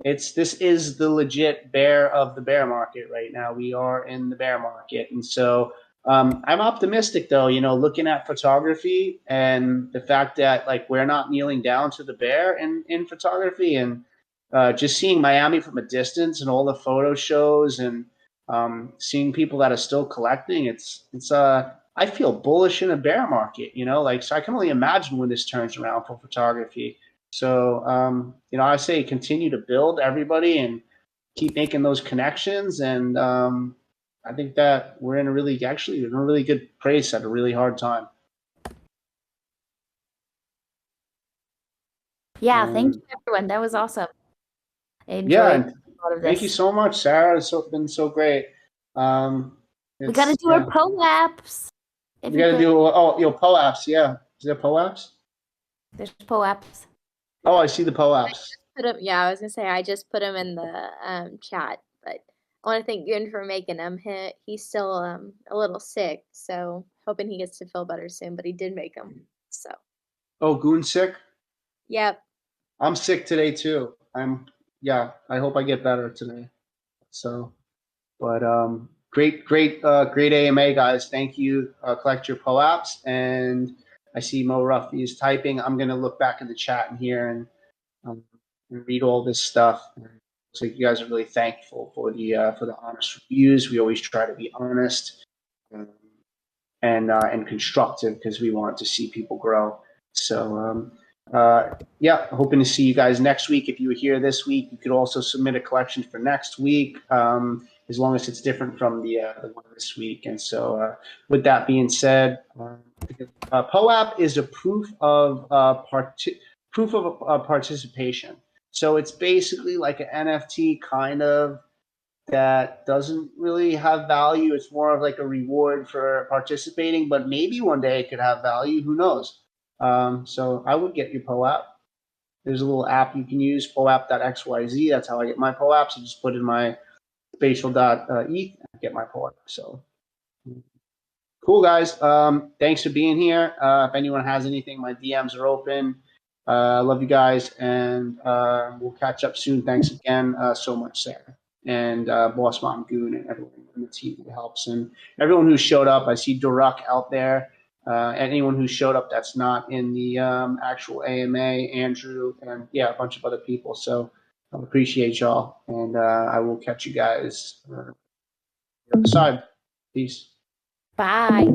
Speaker 2: this is the legit bear of the bear market right now. We are in the bear market, and so I'm optimistic, though. You know, looking at photography and the fact that like we're not kneeling down to the bear in photography, and just seeing Miami from a distance and all the photo shows and seeing people that are still collecting, it's I feel bullish in a bear market, you know, like, so I can only imagine when this turns around for photography. So, you know, I say continue to build, everybody, and keep making those connections. And I think that we're in a really good place at a really hard time.
Speaker 3: Yeah, thank you, everyone. That was awesome. I
Speaker 2: Yeah,
Speaker 3: enjoyed
Speaker 2: and
Speaker 3: a lot of
Speaker 2: thank you
Speaker 3: this.
Speaker 2: so much, Sarah. It's been so great.
Speaker 3: We got to do our POAPs.
Speaker 2: We got to do POAPs. Yeah, is there POAPs?
Speaker 3: There's POAPs.
Speaker 2: Oh, I see the POAPs.
Speaker 1: Yeah, I was gonna say I just put him in the chat, but I want to thank Gun for making him. He's still a little sick, so hoping he gets to feel better soon. But he did make him. So.
Speaker 2: Oh, Goon sick?
Speaker 1: Yep.
Speaker 2: I'm sick today too. Yeah, I hope I get better today. So, but great AMA, guys. Thank you. Collect your POAPs, and I see Mo Ruffy is typing. I'm gonna look back in the chat and here and read all this stuff. So you guys are really thankful for the honest reviews. We always try to be honest and constructive because we want to see people grow. So yeah, hoping to see you guys next week. If you were here this week, you could also submit a collection for next week, as long as it's different from the one this week. And so with that being said, POAP is a proof of participation. So it's basically like an NFT kind of that doesn't really have value. It's more of like a reward for participating, but maybe one day it could have value. Who knows? So I would get your POAP. There's a little app you can use, poap.xyz. That's how I get my POAPs. I just put in my spatial.eth and get my POAP. So cool, guys. Thanks for being here. If anyone has anything, my DMs are open. I love you guys, and we'll catch up soon. Thanks again so much, Sarah, and Boss Mom Goon, and everyone on the team who helps, and everyone who showed up. I see Durak out there. Anyone who showed up that's not in the actual AMA, Andrew, and yeah, a bunch of other people. So I appreciate y'all, and I will catch you guys on the other side. Peace.
Speaker 3: Bye.